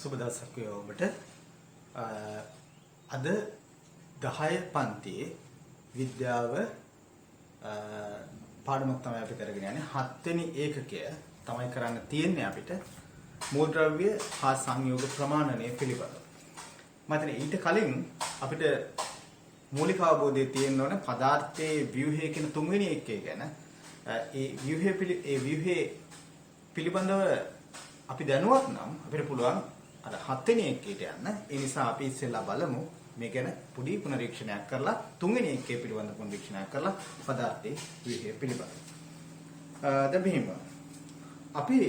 සුබ දවසක් වේවා ඔබට. අද 10 පන්තියේ විද්‍යාව පාඩමක් තමයි අපි කරගෙන යන්නේ. 7 වෙනි ඒකකය තමයි කරන්න තියෙන්නේ අපිට මූලද්‍රව්‍ය හා සංයෝග ප්‍රමාණනය පිළිබඳව. මම ඊට කලින් අපිට මූලික අවබෝධය තියෙන්න ඕනේ පදාර්ථයේ ව්‍යුහය කියන තුන්වෙනි එකේ ගැන. ඒ ව්‍යුහයේ පිළිබඳව අපි දැනුවත් නම් අපිට පුළුවන් අර 7 වෙනි එකේට යන්න. ඒ නිසා අපි ඉස්සෙල්ලා බලමු මේ ගැන පොඩි පුනරීක්ෂණයක් කරලා 3 වෙනි එකේ පිළිබඳව පුනරීක්ෂණයක් කරලා පදාර්ථයේ ව්‍යුහය පිළිබඳව. දැන් මෙහිම අපි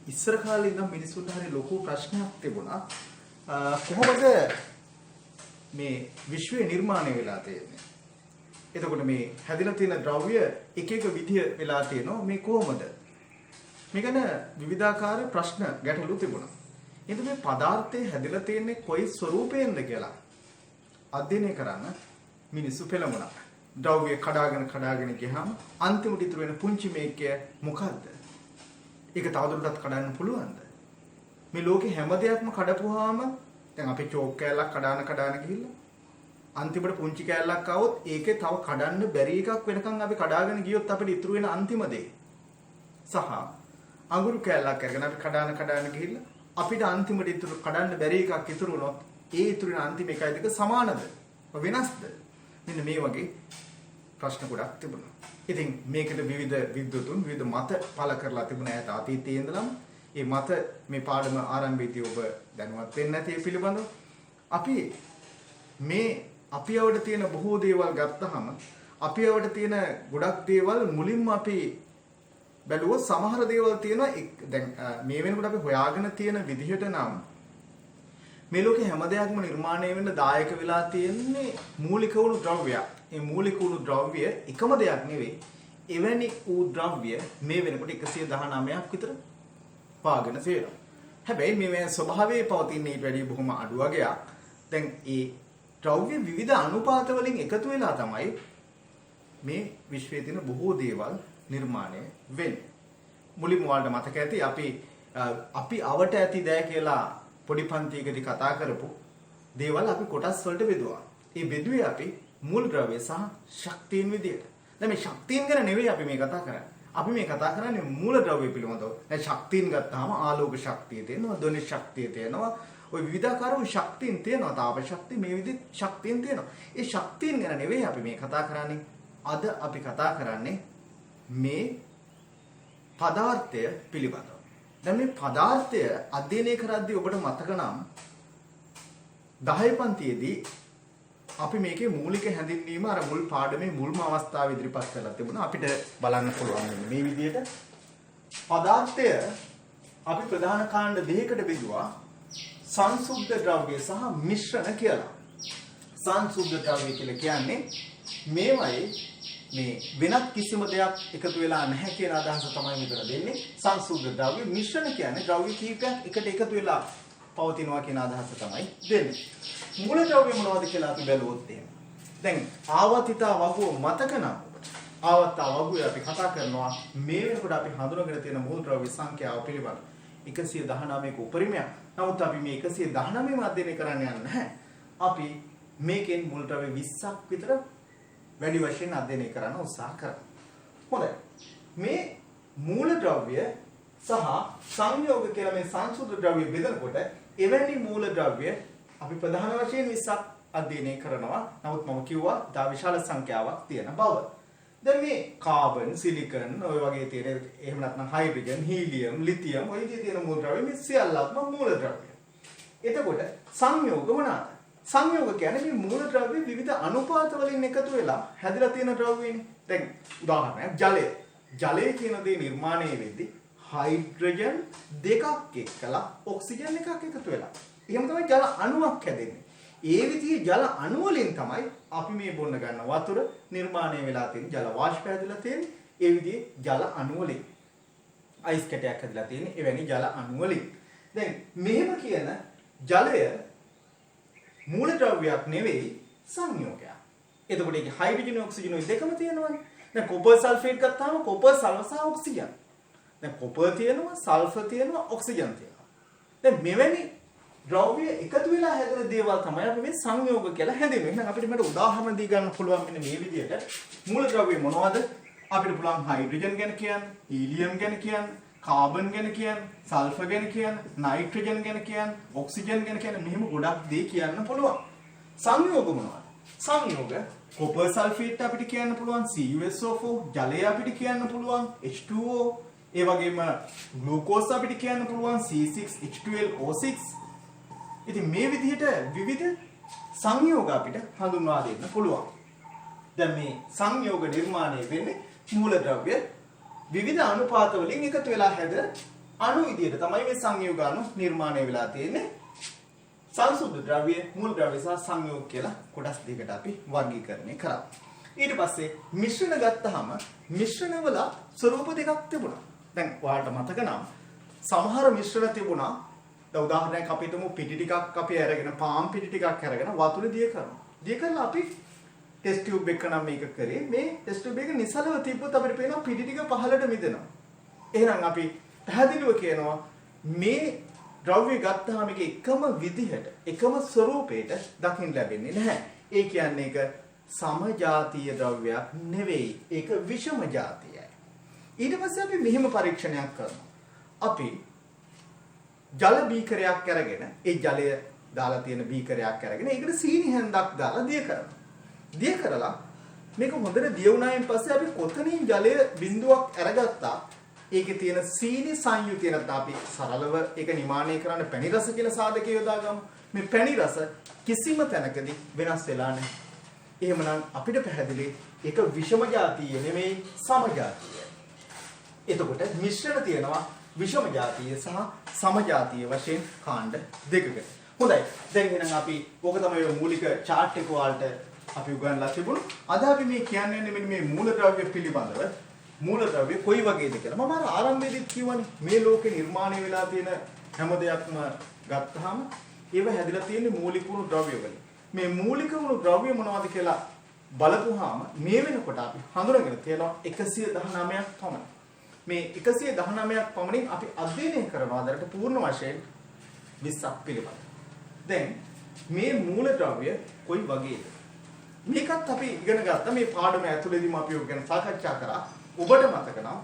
ඉස්සර කාලේ ඉඳන් මිනිසුන්ට හරි ලොකු ප්‍රශ්නයක් තිබුණා. කොහොමද මේ විශ්වය නිර්මාණය වෙලා තියෙන්නේ? එතකොට මේ හැදිලා තියෙන ද්‍රව්‍ය එක එක විදිය වෙලා තියෙනවා. මේ කොහොමද? මේ ගැන විවිධාකාර ප්‍රශ්න ගැටලු තිබුණා. එතකොට මේ පදාර්ථයේ හැදිලා තියෙන්නේ කොයි ස්වරූපයෙන්ද කියලා අධ්‍යයනය කරන්න මිනිස්සු පෙළඹුණා. ද්‍රව්‍ය කඩාගෙන ගියාම අන්තිමට ඉතුරු වෙන පුංචි මේකය මොකද්ද? ඒක තවදුරටත් කඩන්න පුළුවන්ද? මේ ලෝකේ හැම දෙයක්ම කඩපුවාම දැන් අපි චෝක් කෑල්ලක් කඩාන ගිහිල්ලා අන්තිමට පුංචි කෑල්ලක් ආවොත් ඒකේ තව කඩන්න බැරි එකක් වෙනකන් අපි කඩාගෙන ගියොත් අපිට ඉතුරු වෙන අන්තිම දේ සහ අඟුරු කෑල්ලක් අරගෙන අපි කඩාන ගිහිල්ලා අපිට අන්තිමට ඉතුරු කඩන්න බැරි එකක් ඉතුරු වුණොත් ඒ ඉතුරු වෙන අන්තිම එකයි දෙක සමානද? වෙනස්ද? මෙන්න මේ වගේ ප්‍රශ්න ගොඩක් තිබුණා. ඉතින් මේකට විවිධ විද්වතුන් විවිධ මත පළ කරලා තිබුණ ඈත අතීතයේ ඉඳලම මේ මත මේ පාඩම ආරම්භයේදී ඔබ දැනුවත් වෙන්නේ නැති ඒ පිළිබඳව අපි අපියවට තියෙන බොහෝ දේවල් ගත්තහම අපියවට තියෙන ගොඩක් දේවල් මුලින්ම අපි බැලුවොත් සමහර දේවල් තියෙනවා දැන් මේ වෙනකොට අපි හොයාගෙන තියෙන විදිහට නම් මේ ලෝකේ හැම දෙයක්ම නිර්මාණය වෙන්න දායක වෙලා තියෙන්නේ මූලික වුණු ද්‍රව්‍යයක්. මේ මූලික වුණු ද්‍රව්‍ය එකම දෙයක් නෙවෙයි. එවැනි වූ ද්‍රව්‍ය මේ වෙනකොට 119ක් විතර පාගෙන තියෙනවා. හැබැයි මේ ස්වභාවයේ පවතින ඊට වැඩිය බොහොම අඩු වගේක්. දැන් ඒ ද්‍රව්‍ය විවිධ අනුපාත වලින් එකතු වෙලා තමයි මේ විශ්වයේ තියෙන බොහෝ දේවල් නිර්මාණය වෙන්නේ. මුලින්ම ඔයාලට මතක ඇති අපි අවට ඇති දෑ කියලා පොඩි පන්තියකදී කතා කරපු දේවල් අපි කොටස් වලට බෙදුවා. ඒ බෙදුවේ අපි මූල ද්‍රව්‍ය සහ ශක්තියින් විදියට. දැන් මේ ශක්තියින් ගැන නෙවෙයි අපි මේ කතා කරන්නේ. අපි මේ කතා කරන්නේ මූල ද්‍රව්‍ය පිළිබඳව. දැන් ශක්තියින් ගත්තාම ආලෝක ශක්තිය තියෙනවා, ධ්වනි ශක්තිය තියෙනවා. ওই විවිධාකාර වූ ශක්තියින් තියෙනවා. තාප ශක්තිය මේ විදිහට ශක්තියින් තියෙනවා. ඒ ශක්තියින් ගැන නෙවෙයි අපි මේ කතා කරන්නේ. අද අපි කතා කරන්නේ මේ පදාර්ථය පිළිබඳව. දැන් මේ පදාර්ථය අධ්‍යයනය කරද්දී ඔබට මතක නම් 10 පන්තියේදී අපි මේකේ මූලික හැඳින්වීම අර මුල් පාඩමේ මුල්ම අවස්ථාවේ ඉදිරිපත් කරලා තිබුණා. අපිට බලන්න පුළුවන් මේ විදිහට පදාර්ථය අපි ප්‍රධාන කාණ්ඩ දෙකකට බෙදුවා. සංසුද්ධ ද්‍රව්‍ය සහ මිශ්‍රණ කියලා. සංසුද්ධ ද්‍රව්‍ය කියලා කියන්නේ මේවයි මේ වෙනත් කිසිම දෙයක් එකතු වෙලා නැහැ කියන අදහස තමයි මෙතන දෙන්නේ. සංසුද්ධ ද්‍රව්‍ය. මිශ්‍රණ කියන්නේ ද්‍රව්‍ය කීපයක් එකට එකතු වෙලා පවතිනවා කියන අදහස තමයි දෙන්නේ. මූල ද්‍රව්‍ය මොනවද කියලා අපි බැලුවොත් එහෙම. දැන් ආවතිතා වගුව මතක නම් ආවතා වගුවේ අපි කතා කරනවා මේ වෙනකොට අපි හඳුනගෙන තියෙන මූල ද්‍රව්‍ය සංඛ්‍යාව පිළිබඳ 119ක උපරිමයක්. නමුත් අපි මේ 119ම අධ්‍යයනය කරන්න යන්නේ නැහැ. අපි මේකෙන් මූල ද්‍රව්‍ය 20ක් විතර වැඩි වශයෙන් අධ්‍යයනය කරන්න උත්සාහ කරනවා. හොඳයි. මේ මූල ද්‍රව්‍ය සහ සංයෝග කියලා මේ සංසුද්ධ ද්‍රව්‍ය බෙදනකොට එවැනි මූල ද්‍රව්‍ය අපි ප්‍රධාන වශයෙන් 20ක් අධ්‍යයනය කරනවා. නමුත් මම කිව්වා දා විශාල සංඛ්‍යාවක් තියෙන බව. දැන් මේ කාබන්, සිලිකන් ඔය වගේ තියෙන එහෙම නැත්නම් හයිඩ්‍රජන්, හීලියම්, ලිතියම් ඔය විදිහේ තියෙන මූල ද්‍රව්‍ය මේ සියල්ලක්ම මූල ද්‍රව්‍ය. එතකොට සංයෝග මොනවාද? සංයෝග කියන්නේ මේ මූල ද්‍රව්‍ය විවිධ අනුපාත වලින් එකතු වෙලා හැදිලා තියෙන ද්‍රව්‍යනේ. දැන් උදාහරණයක් ජලය. ජලය කියන දේ නිර්මාණය වෙද්දී හයිඩ්‍රජන් දෙකක් එක්කලා ඔක්සිජන් එකක් එකතු වෙලා. එහෙම තමයි ජල අණුවක් හැදෙන්නේ. ඒ විදිහේ ජල අණු වලින් තමයි අපි මේ බොන්න ගන්න වතුර නිර්මාණය වෙලා තියෙන්නේ. ජල වාෂ්පය හැදිලා තියෙන්නේ ඒ විදිහේ ජල අණු වලින්. අයිස් කැටයක් හැදිලා තියෙන්නේ එවැනි ජල අණු වලින්. දැන් මෙහෙම කියන ජලය මූල ද්‍රව්‍යයක් නෙවෙයි සංයෝගයක්. එතකොට ඒකේ හයිඩ්‍රජන් ඔක්සිජන් ඔය දෙකම තියෙනවනේ. දැන් කොපර් සල්ෆේට් ගත්තාම කොපර් සල්ෆර් සහ ඔක්සිජන්. දැන් කොපර් තියෙනවා, සල්ෆර් තියෙනවා, ඔක්සිජන් තියෙනවා. දැන් මෙවැනි ද්‍රව්‍ය එකතු වෙලා හැදෙන දේවල් තමයි අපි මේ සංයෝග කියලා හැඳින්වෙන්නේ. එහෙනම් අපිට මේකට උදාහරණ දී ගන්න පුළුවන් මෙන්න මේ විදිහට. මූල ද්‍රව්‍ය මොනවද? අපිට පුළුවන් හයිඩ්‍රජන් ගැන කියන්න, හීලියම් ගැන කියන්න, කාබන් ගැන කියන්න, සල්ෆර් ගැන කියන්න, නයිට්‍රජන් ගැන කියන්න, ඔක්සිජන් ගැන කියන්න මෙහෙම ගොඩක් දේ කියන්න පුළුවන්. සංයෝග මොනවද? සංයෝග කොපර් සල්ෆේට් අපිට කියන්න පුළුවන්, CuSO4, ජලය අපිට කියන්න පුළුවන්, H2O, ඒ වගේම ග්ලූකෝස් අපිට කියන්න පුළුවන්, C6H12O6. ඉතින් මේ විදිහට විවිධ සංයෝග අපිට හඳුන්වා දෙන්න පුළුවන්. දැන් මේ සංයෝග නිර්මාණය වෙන්නේ මූලද්‍රව්‍ය විවිධ අනුපාත වලින් එකතු වෙලා හැදෙන අණු විදිහට තමයි මේ සංයෝග අණු නිර්මාණය වෙලා තියෙන්නේ. සංසුද්ධ ද්‍රව්‍ය, මූලද්‍රව්‍ය සහ සංයෝග කියලා කොටස් දෙකකට අපි වර්ගීකරණය කරා. ඊට පස්සේ මිශ්‍රණ ගත්තාම මිශ්‍රණවල ස්වරූප දෙකක් තිබුණා. දැන් ඔයාලට මතක නම් සමහර මිශ්‍රණ තිබුණා. දැන් උදාහරණයක් අපි හිතමු පිටි ටිකක් අපි අරගෙන පාන් පිටි ටිකක් අරගෙන වතුරේ දිය කරනවා. දිය කරලා අපි ටෙස්ට් ටියුබ් එක නම් මේක කරේ. මේ ටෙස්ට් ටියුබ් එක නිසලව තිබ්බොත් අපිට පේනවා පිටි ටික පහළට මිදෙනවා. එහෙනම් අපි පැහැදිලිව කියනවා මේ ද්‍රව්‍ය ගත්තාම මේක එකම විදිහට එකම ස්වරූපයට දකින්න ලැබෙන්නේ නැහැ. ඒ කියන්නේ ඒක සමජාතීය ද්‍රව්‍යයක් නෙවෙයි. ඒක විෂම ජාතියයි. ඊට පස්සේ අපි මෙහෙම පරීක්ෂණයක් කරනවා. අපි ජල බීකරයක් අරගෙන ඒ ජලය දාලා තියෙන බීකරයක් අරගෙන ඒකට සීනි හැන්දක් දාලා දිය කරනවා. දිය කරලා මේක හොඳට දිය වුණායින් පස්සේ අපි කොතනින් ජලය බිඳුවක් අරගත්තා ඒකේ තියෙන සීනි සංයුතිය නැත්නම් අපි සරලව ඒක නිමාණය කරන්න පැණි රස කියන සාධකය යොදා ගමු. මේ පැණි රස කිසිම තැනකදී වෙනස් වෙලා නැහැ. එහෙමනම් අපිට පැහැදිලි ඒක විෂම ජාතීය නෙමෙයි සමජාතීය. එතකොට මිශ්‍රණ තියෙනවා විෂම ජාතීය සහ සමජාතීය වශයෙන් කාණ්ඩ දෙකකට. හොඳයි. දැන් එහෙනම් අපි ඕක තමයි මූලික chart එක වලට අපි උගන්ලා තිබුණු. අද අපි මේ කියන්නේ මෙන්න මේ මූලද්‍රව්‍ය පිළිබඳව. මූලද්‍රව්‍ය කොයි වගේද කියලා. මම අර ආරම්භයේදී කියවනේ මේ ලෝකේ නිර්මාණය වෙලා තියෙන හැම දෙයක්ම ගත්තාම ඒව හැදිලා තියෙන්නේ මූලික වුණු ද්‍රව්‍ය වලින්. මේ මූලික වුණු ද්‍රව්‍ය මොනවද කියලා බලපුවාම මේ වෙනකොට අපි හඳුනගෙන තියෙනවා 119ක් පමණ. මේ 119ක් පමණින් අපි අධ්‍යයනය කරනවා දැනට පූර්ණ වශයෙන් 20ක් පිළිබඳ. දැන් මේ මූලද්‍රව්‍ය කොයි වගේද? මේකත් අපි ඉගෙන ගත්තා මේ පාඩම ඇතුළේදීම අපි ඔය ගැන සාකච්ඡා කරා. ඔබට මතක නම්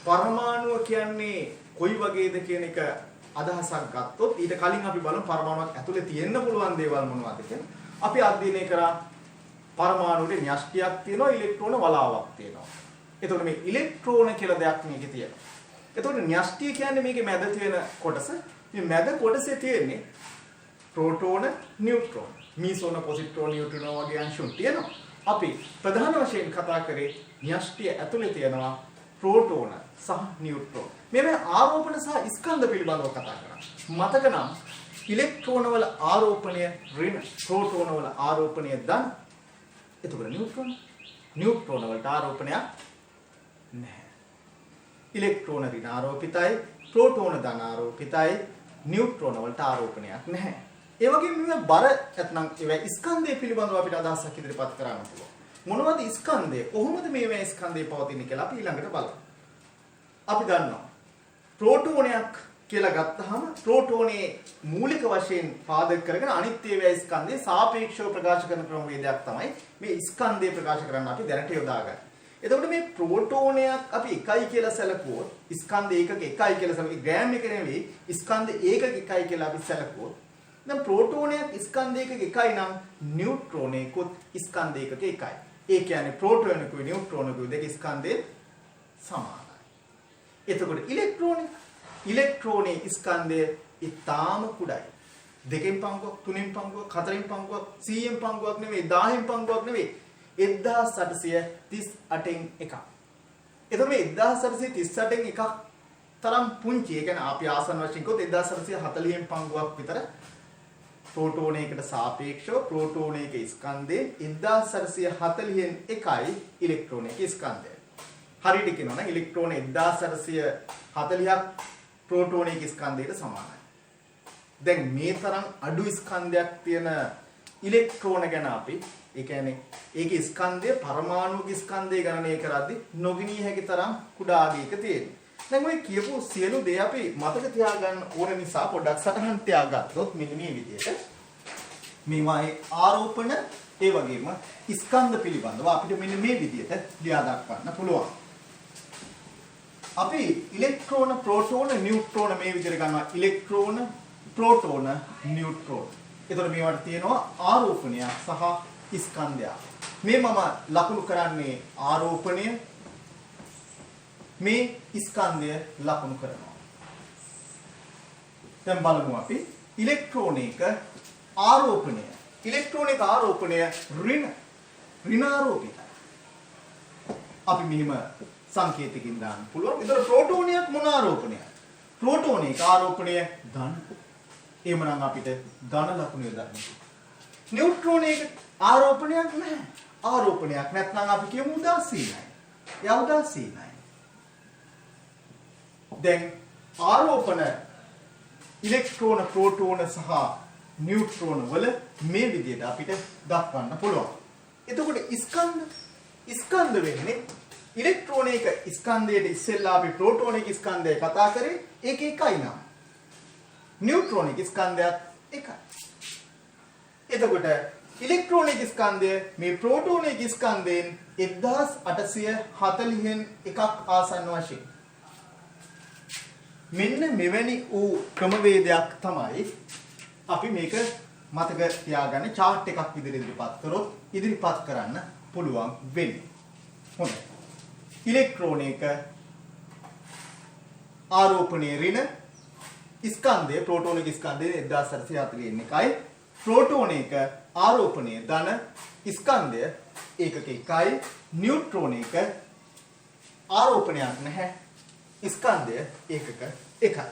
පරමාණුව කියන්නේ කොයි වගේද කියන එක අදහසක් ගත්තොත් ඊට කලින් අපි බලමු පරමාණුවක් ඇතුලේ තියෙන්න පුළුවන් දේවල් මොනවද කියලා. අපි අධ්‍යයනය කරා පරමාණුවේ න්‍යෂ්ටියක් තියෙනවා, ඉලෙක්ට්‍රෝන වලාවක් තියෙනවා. එතකොට මේ ඉලෙක්ට්‍රෝන කියලා දෙයක් මේකේ තියෙනවා. එතකොට න්‍යෂ්ටිය කියන්නේ මේකේ මැද තියෙන කොටස. මේ මැද කොටසේ තියෙන්නේ ප්‍රෝටෝන, නියුට්‍රෝන, මීසෝන, පොසිට්‍රෝන, නියුට්‍රෝන වගේ අංශුන් තියෙනවා. අපි ප්‍රධාන වශයෙන් කතා කරේ න්‍යෂ්ටිය ඇතුලේ තියෙනවා ප්‍රෝටෝන සහ නියුට්‍රෝන. මේ ආරෝපණ සහ ස්කන්ධ පිළිබඳව කතා කරා. මතක නම් ඉලෙක්ට්‍රෝන වල ආරෝපණය ඍණ, ප්‍රෝටෝන වල ආරෝපණය ධන. එතකොට නියුට්‍රෝන වලට ආරෝපණයක් නැහැ. ඉලෙක්ට්‍රෝන ඍණ ආරෝපිතයි, ප්‍රෝටෝන ධන ආරෝපිතයි, නියුට්‍රෝන වලට ආරෝපණයක් නැහැ. ඒ වගේම මේ බර නැත්නම් ඒවා ස්කන්ධය පිළිබඳව අපිට අදහසක් ඉදිරිපත් කරන්න පුළුවන්. මොනවද ස්කන්ධය? කොහොමද මේවා ස්කන්ධය පවතින්නේ කියලා අපි ඊළඟට බලමු. අපි දන්නවා ප්‍රෝටෝනයක් කියලා ගත්තාම ප්‍රෝටෝනේ මූලික වශයෙන් පාදක කරගෙන අනිත් ඒවා ස්කන්ධය සාපේක්ෂව ප්‍රකාශ කරන ක්‍රමවේදයක් තමයි මේ ස්කන්ධය ප්‍රකාශ කරන්න අපි දැනට යොදාගන්නේ. එතකොට මේ ප්‍රෝටෝනයක් අපි එකයි කියලා සැලකුවොත් ස්කන්ධ ඒකක එකයි කියලා සැලකුවොත් ග්‍රෑම් එක නෙවෙයි ස්කන්ධ ඒකක එකයි කියලා අපි සැලකුවොත් දැන් ප්‍රෝටෝනයක් ස්කන්ධ ඒකක එකයි නම් නියුට්‍රෝනයකුත් ස්කන්ධ ඒකක එකයි. ඒ කියන්නේ ප්‍රෝටෝනයකුයි නියුට්‍රෝනයකුයි දෙක ස්කන්ධේ සමානයි. එතකොට ඉලෙක්ට්‍රෝනේ ස්කන්ධය ඊටාම කුඩායි. දෙකෙන් පංගුවක්, තුනෙන් පංගුවක්, හතරෙන් පංගුවක්, 100න් පංගුවක් නෙවෙයි, 1000න් පංගුවක් නෙවෙයි. 1838න් එකක්. එතකොට මේ 1838න් එකක් තරම් පුංචි. ඒ කියන්නේ අපි ආසන්න වශයෙන් කිව්වොත් 1840න් පංගුවක් විතර ප්‍රෝටෝනයකට සාපේක්ෂව ප්‍රෝටෝනයක ස්කන්ධේ 1840න් එකයි ඉලෙක්ට්‍රෝනයක ස්කන්ධය. හරියට කියනවා නම් ඉලෙක්ට්‍රෝන 1840ක් ප්‍රෝටෝනයක ස්කන්ධයට සමානයි. දැන් මේ තරම් අඩු ස්කන්ධයක් තියෙන ඉලෙක්ට්‍රෝන ගැන අපි ඒ කියන්නේ ඒකේ ස්කන්ධය පරමාණුක ස්කන්ධය ගණනය කරද්දී නොගිනිය හැකි තරම් කුඩා ආගයක තියෙනවා. දැන් ඔය කියපු සියලු දේ අපි මතක තියාගන්න ඕන නිසා පොඩ්ඩක් සටහන් තියාගත්තොත් මෙන්න මේ විදිහට මේවායේ ආරෝපණ ඒ වගේම ස්කන්ධ පිළිබඳව අපිට මෙන්න මේ විදිහට ලියා දක්වන්න පුළුවන්. අපි ඉලෙක්ට්‍රෝන, ප්‍රෝටෝන, නියුට්‍රෝන මේ විදිහට ගන්නවා. ඉලෙක්ට්‍රෝන, ප්‍රෝටෝන, නියුට්‍රෝන. එතකොට මේවට තියෙනවා ආරෝපණය සහ ස්කන්ධය. මේ මම ලකුණු කරන්නේ ආරෝපණය, මේ ස්කන්ධය ලකුණු කරනවා. දැන් බලමු අපි ඉලෙක්ට්‍රෝනික ආරෝපණය. ඉලෙක්ට්‍රෝනික ආරෝපණය ඍණාරෝපිතයි. අපි මෙහිම සංකේතකින් දාන්න පුළුවන්. ඒතර ප්‍රෝටෝනියක් මොන ආරෝපණයක්ද? ප්‍රෝටෝනික ආරෝපණය ධන. එහෙමනම් අපිට ධන ලකුණු යොදන්න. නියුට්‍රෝනික ආරෝපණයක් නැහැ. ආරෝපණයක් නැත්නම් අපි කියමු උදාසීනයි. එයා උදාසීනයි. දැන් ආරෝපණ ඉලෙක්ට්‍රෝන, ප්‍රෝටෝන සහ නියුට්‍රෝන වල මේ විදිහට අපිට දක්වන්න පුළුවන්. එතකොට ස්කන්ධ වෙන්නේ ඉලෙක්ට්‍රෝනික ස්කන්ධයේ ඉස්සෙල්ලා අපි ප්‍රෝටෝනික ස්කන්ධය කතා කරේ ඒක එකයි නම. නියුට්‍රෝනික ස්කන්ධයත් එකයි. එතකොට ඉලෙක්ට්‍රෝනික ස්කන්ධය මේ ප්‍රෝටෝනික ස්කන්ධයෙන් 1840න් එකක් ආසන්න වශයෙන්. මෙන්න මෙවැනි වූ ක්‍රමවේදයක් තමයි අපි මේක මතක තියාගන්න chart එකක් විදිහට ඉදිරිපත් කරොත් ඉදිරිපත් කරන්න පුළුවන් වෙන්නේ. හොඳයි. ඉලෙක්ට්‍රෝනික ආරෝපණයේ ඍණ ස්කන්ධය ප්‍රෝටෝනික ස්කන්ධයේ 1840 එකයි. ප්‍රෝටෝනික ආරෝපණයේ ධන ස්කන්ධය ඒකක එකයි. නියුට්‍රෝනික ආරෝපණයක් නැහැ. ස්කන්ධය ඒකක එකයි.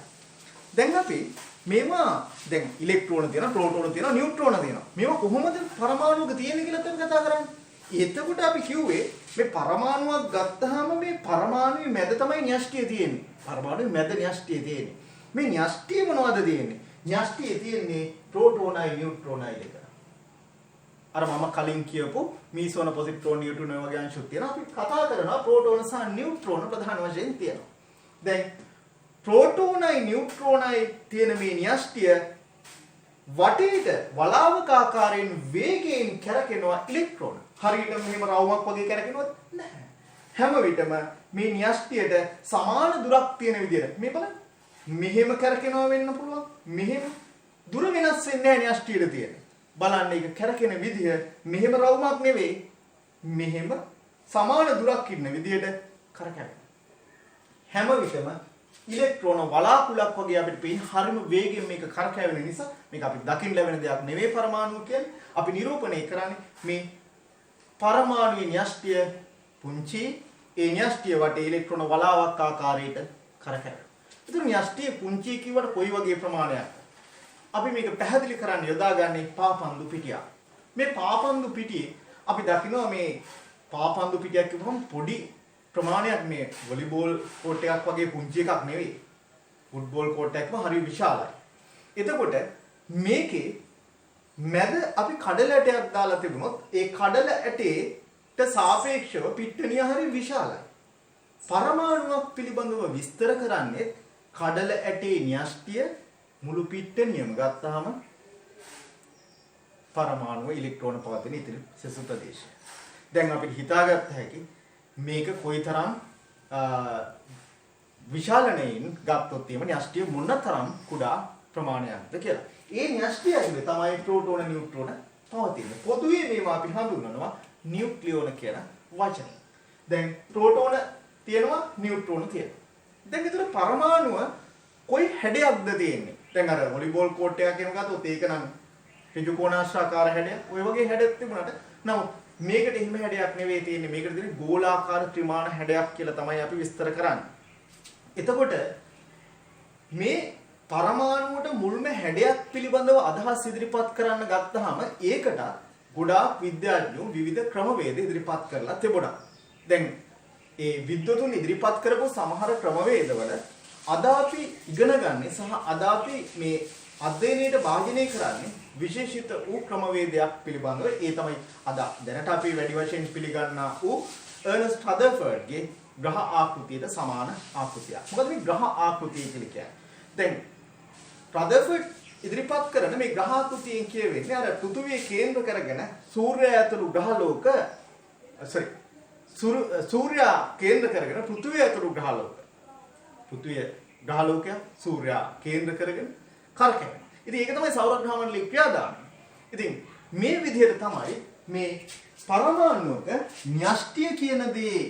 දැන් අපි මේවා දැන් ඉලෙක්ට්‍රෝන තියෙනවා, ප්‍රෝටෝන තියෙනවා, නියුට්‍රෝන තියෙනවා. මේවා කොහොමද පරමාණුක තියෙන්නේ කියලා තමයි කතා කරන්නේ. එතකොට අපි කිව්වේ මේ පරමාණුවක් ගත්තාම මේ පරමාණුවේ මැද තමයි න්‍යෂ්ටිය තියෙන්නේ. පරමාණුවේ මැද න්‍යෂ්ටිය තියෙන්නේ. මේ න්‍යෂ්ටිය මොනවද තියෙන්නේ? න්‍යෂ්ටියේ තියෙන්නේ ප්‍රෝටෝනයි නියුට්‍රෝනයි දෙක. අර මම කලින් කියපු මීසෝන පොසිට්‍රෝන නියුට්‍රෝන වගේ අංශු තියෙනවා. අපි කතා කරනවා ප්‍රෝටෝන සහ නියුට්‍රෝන ප්‍රධාන වශයෙන් තියෙනවා. දැන් ප්‍රෝටෝනයි නියුට්‍රෝනයි තියෙන මේ න්‍යෂ්ටිය වටේට වලාවක ආකාරයෙන් වේගයෙන් කැරකෙනවා ඉලෙක්ට්‍රෝන. හරියට මෙහෙම රවුමක් වගේ කැරකෙනවද? නැහැ. හැම විටම මේ න්‍යෂ්ටියට සමාන දුරක් තියෙන විදිහට මේ බලන්න. මෙහෙම කැරකෙනවා වෙන්න පුළුවන්. මෙහෙම දුර වෙනස් වෙන්නේ නැහැ න්‍යෂ්ටියට තියෙන. බලන්න ඒක කැරකෙන විදිහ මෙහෙම රවුමක් නෙවෙයි. මෙහෙම සමාන දුරක් ඉන්න විදිහට කරකැවෙනවා. හැම විටම ඉලෙක්ට්‍රෝන වලාකුළක් වගේ අපිට පේන හරිම වේගයෙන් මේක කරකැවෙන නිසා මේක අපිට දකින්න ලැබෙන දෙයක් නෙවෙයි පරමාණු කියන්නේ. අපි නිරූපණය කරන්නේ මේ පරමාණුවේ න්‍යෂ්ටිය පුංචි ඒ න්‍යෂ්ටිය වටේ ඉලෙක්ට්‍රෝන වලාවක් ආකාරයට කරකැවෙනවා. ඒතර න්‍යෂ්ටිය පුංචි කිව්වට කොයි වගේ ප්‍රමාණයක්ද? අපි මේක පැහැදිලි කරන්න යොදාගන්නේ පාපන්දු පිටියක්. මේ පාපන්දු පිටියේ අපි දකිනවා මේ පාපන්දු පිටියක් කියපුවම පොඩි ප්‍රමාණයක් මේ වොලිබෝල් කෝට් එකක් වගේ පුංචි එකක් නෙවෙයි. ෆුට්බෝල් කෝට් එකක්ම හරි විශාලයි. එතකොට මේකේ මැද අපි කඩල ඇටයක් දාලා තිබුණොත් ඒ කඩල ඇටේට සාපේක්ෂව පිට්ටනිය හරි විශාලයි. පරමාණුවක් පිළිබඳව විස්තර කරන්නේ කඩල ඇටේ න්‍යෂ්ටිය මුළු පිට්ටනියම ගත්තාම පරමාණුව ඉලෙක්ට්‍රෝන පවතින ඉතිරි සෙසු ප්‍රදේශය. දැන් අපිට හිතාගත්ත හැකි මේක කොයිතරම් විශාලණයෙන් ගත්තොත් එimhe න්‍යෂ්ටිය මොනතරම් කුඩා ප්‍රමාණයක්ද කියලා. ඒ න්‍යෂ්ටිය ඇතුලේ තමයි ප්‍රෝටෝන නියුට්‍රෝන පවතින්නේ. පොදුවේ මේවා අපි හඳුන්වනවා නියුක්ලියෝන කියන වචනේ. දැන් ප්‍රෝටෝන තියෙනවා නියුට්‍රෝන තියෙනවා. දැන් ඒතර පරමාණුව කොයි හැඩයක්ද තියෙන්නේ? දැන් අර වොලිබෝල් කෝට් එකක් එහෙම ගත්තොත් ඒක නම් ඍජු කෝණාශ්‍රාකාර හැඩයක්. ওই වගේ හැඩයක් තිබුණාට නමුත් මේකට එහෙම හැඩයක් නෙවෙයි තියෙන්නේ. මේකට තියෙන්නේ ගෝලාකාර ත්‍රිමාන හැඩයක් කියලා තමයි අපි විස්තර කරන්නේ. එතකොට මේ පරමාණුවට මුල්ම හැඩයක් පිළිබඳව අදහස් ඉදිරිපත් කරන්න ගත්තාම ඒකට ගොඩාක් විද්‍යාඥයෝ විවිධ ක්‍රමවේද ඉදිරිපත් කරලා තිබුණා. දැන් ඒ විද්වතුන් ඉදිරිපත් කරපු සමහර ක්‍රමවේදවල අද අපි ඉගෙන ගන්න සහ අද අපි මේ අධ්‍යයනයට භාජනය කරන්නේ විශේෂිත වූ ක්‍රමවේදයක් පිළිබඳව. ඒ තමයි අද දැනට අපි වැඩි වශයෙන් පිළිගන්නා වූ අර්නස්ට් රදර්ෆර්ඩ්ගේ ග්‍රහ ආකෘතියට සමාන ආකෘතියක්. මොකද මේ ග්‍රහ ආකෘතිය කියලා කියන්නේ. දැන් රදර්ෆර්ඩ් ඉදිරිපත් කරන මේ ග්‍රහ ආකෘතියෙන් කියවෙන්නේ අර පෘථුවිය කේන්ද්‍ර කරගෙන සූර්යයා ඇතුළු ග්‍රහ ලෝක සූර්යයා කේන්ද්‍ර කරගෙන පෘථුවිය ඇතුළු ග්‍රහ ලෝක. පෘථුවිය ග්‍රහ ලෝකය සූර්යයා කේන්ද්‍ර කරගෙන කරකැවෙනවා. ඉතින් ඒක තමයි සෞර ග්‍රහ මණ්ඩලයේ ක්‍රියාදාමය. ඉතින් මේ විදිහට තමයි මේ පරමාණුක න්‍යෂ්ටිය කියන දේ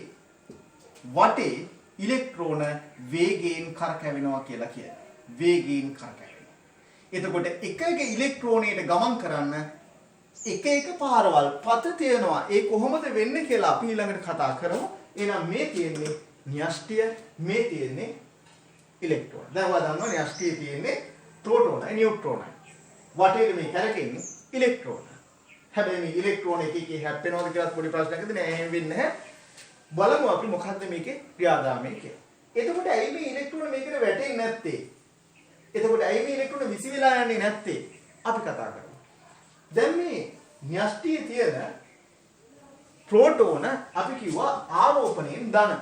වටේ ඉලෙක්ට්‍රෝන වේගයෙන් කරකැවෙනවා කියලා කියන්නේ. වේගයෙන් කරකැවෙනවා. එතකොට එක එක ඉලෙක්ට්‍රෝනයට ගමන් කරන්න එක එක පාරවල් පත තියෙනවා. ඒ කොහොමද වෙන්නේ කියලා අපි ඊළඟට කතා කරමු. එහෙනම් මේ තියෙන්නේ න්‍යෂ්ටිය, මේ තියෙන්නේ ඉලෙක්ට්‍රෝන. දැන් ඔයා දන්නවා න්‍යෂ්ටියේ තියෙන්නේ ප්‍රෝටෝනයි නියුට්‍රෝනයි. වටේට මේ කරකෙන්නේ ඉලෙක්ට්‍රෝන. හැබැයි මේ ඉලෙක්ට්‍රෝන එක එක හැප්පෙනවද කියලා පොඩි ප්‍රශ්නයක් නෑ. එහෙම වෙන්නේ නැහැ. බලමු අපි මොකද්ද මේකේ ක්‍රියාදාමය කියලා. එතකොට ඇයි මේ ඉලෙක්ට්‍රෝන මේකට වැටෙන්නේ නැත්තේ? එතකොට ඇයි මේ ඉලෙක්ට්‍රෝන විසි වෙලා යන්නේ නැත්තේ? අපි කතා කරමු. දැන් මේ න්‍යෂ්ටියේ තියෙන ප්‍රෝටෝන අපි කිව්වා ආරෝපණයෙන් ධන.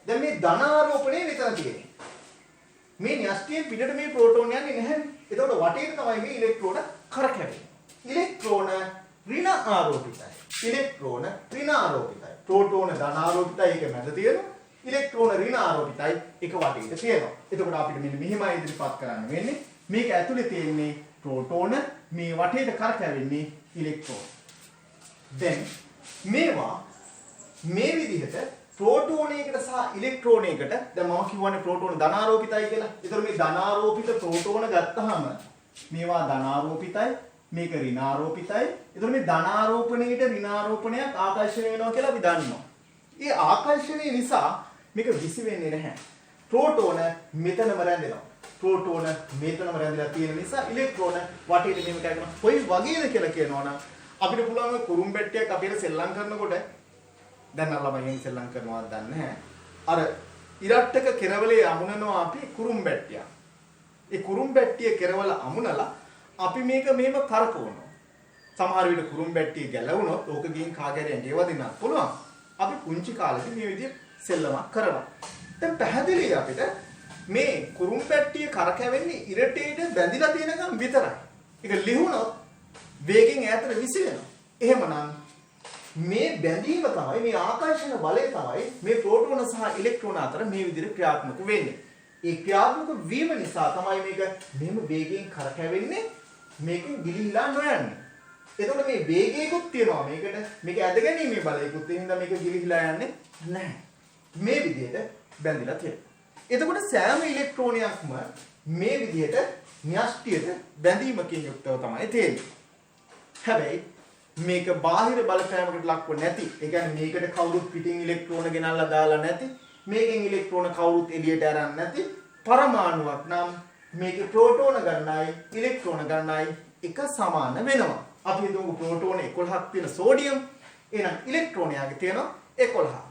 දැන් මේ ධන ආරෝපණය විතර තියෙන්නේ. මේ න්‍යෂ්ටියෙන් පිටට මේ ප්‍රෝටෝන යන්නේ නැහැ. එතකොට වටේට තමයි මේ ඉලෙක්ට්‍රෝන කරකැවෙන්නේ. ඉලෙක්ට්‍රෝන ඍණ ආරෝපිතයි. ඉලෙක්ට්‍රෝන ඍණ ආරෝපිතයි. ප්‍රෝටෝන ධන ආරෝපිතයි එක මැද තියෙනවා. ඉලෙක්ට්‍රෝන ඍණ ආරෝපිතයි එක වටේට තියෙනවා. එතකොට අපිට මෙන්න මෙහෙමයි ඉදිරිපත් කරන්න වෙන්නේ. මේක ඇතුලේ තියෙන්නේ ප්‍රෝටෝන, මේ වටේට කරකැවෙන්නේ ඉලෙක්ට්‍රෝන. දැන් මේවා මේ විදිහට ප්‍රෝටෝනයකට සහ ඉලෙක්ට්‍රෝනයකට දැන් මම කියවනේ ප්‍රෝටෝන ධනාරෝපිතයි කියලා. ඒතර මේ ධනාරෝපිත ප්‍රෝටෝන ගත්තාම මේවා ධනාරෝපිතයි, මේක ඍණාරෝපිතයි. ඒතර මේ ධනාරෝපණයට ඍණාරෝපණයක් ආකර්ෂණය වෙනවා කියලා අපි දන්නවා. ඒ ආකර්ෂණය නිසා මේක විසි වෙන්නේ නැහැ. ප්‍රෝටෝන මෙතනම රැඳෙනවා. ප්‍රෝටෝන මෙතනම රැඳිලා තියෙන නිසා ඉලෙක්ට්‍රෝන වටේට මෙහෙම කරගෙන කොයි වගේද කියලා කියනවනම් අපිට පුළුවන් කුරුම්බැට්ටියක් අපිට සෙල්ලම් කරනකොට දැන් නම් ළමයින් සෙල්ලම් කරනවද දන්නේ නැහැ. අර ඉරට්ටක කෙරවලේ අමුණනවා අපි කුරුම්බැට්ටියක්. ඒ කුරුම්බැට්ටිය කෙරවල අමුණලා අපි මේක මෙහෙම කරකවනවා. සමහර විට කුරුම්බැට්ටිය ගැලවුණොත් ඕක ගිහින් කාගේරි ඇඟේ වදින්නත් පුළුවන්. අපි පුංචි කාලේදී මේ විදිහට සෙල්ලමක් කරනවා. දැන් පැහැදිලියි අපිට මේ කුරුම්බැට්ටිය කරකැවෙන්නේ ඉරටේට බැඳිලා තියෙනකම් විතරයි. ඒක ලිහුණොත් වේගෙන් ඈතට විසි වෙනවා. එහෙමනම් මේ බැඳීම තමයි මේ ආකර්ෂණ බලය තමයි මේ ප්‍රෝටෝන සහ ඉලෙක්ට්‍රෝන අතර මේ විදිහට ක්‍රියාත්මක වෙන්නේ. ඒ ක්‍රියාත්මක වීම නිසා තමයි මේක මෙහෙම වේගයෙන් කරකැවෙන්නේ, මේකෙන් ගිලිහිලා නොයන්නේ. එතකොට මේ වේගයකුත් තියෙනවා මේකට, මේක ඇද ගැනීමේ බලයකුත් තියෙනවා, මේක ගිලිහිලා යන්නේ නැහැ. මේ විදිහට බැඳිලා තියෙනවා. එතකොට සෑම ඉලෙක්ට්‍රෝනයක්ම මේ විදිහට න්‍යෂ්ටියට බැඳීමකින් යුක්තව තමයි තියෙන්නේ. හැබැයි මේක බාහිර බලපෑමකට ලක්ව නැති, ඒ කියන්නේ මේකට කවුරුත් පිටින් ඉලෙක්ට්‍රෝන ගෙනල්ලා දාලා නැති, මේකෙන් ඉලෙක්ට්‍රෝන කවුරුත් එළියට අරන් නැති පරමාණුවක් නම් මේකේ ප්‍රෝටෝන ගණනයි ඉලෙක්ට්‍රෝන ගණනයි එක සමාන වෙනවා. අපි හිතමු ප්‍රෝටෝන 11ක් තියෙන සෝඩියම්, එහෙනම් ඉලෙක්ට්‍රෝනයගේ තියෙනවා 11.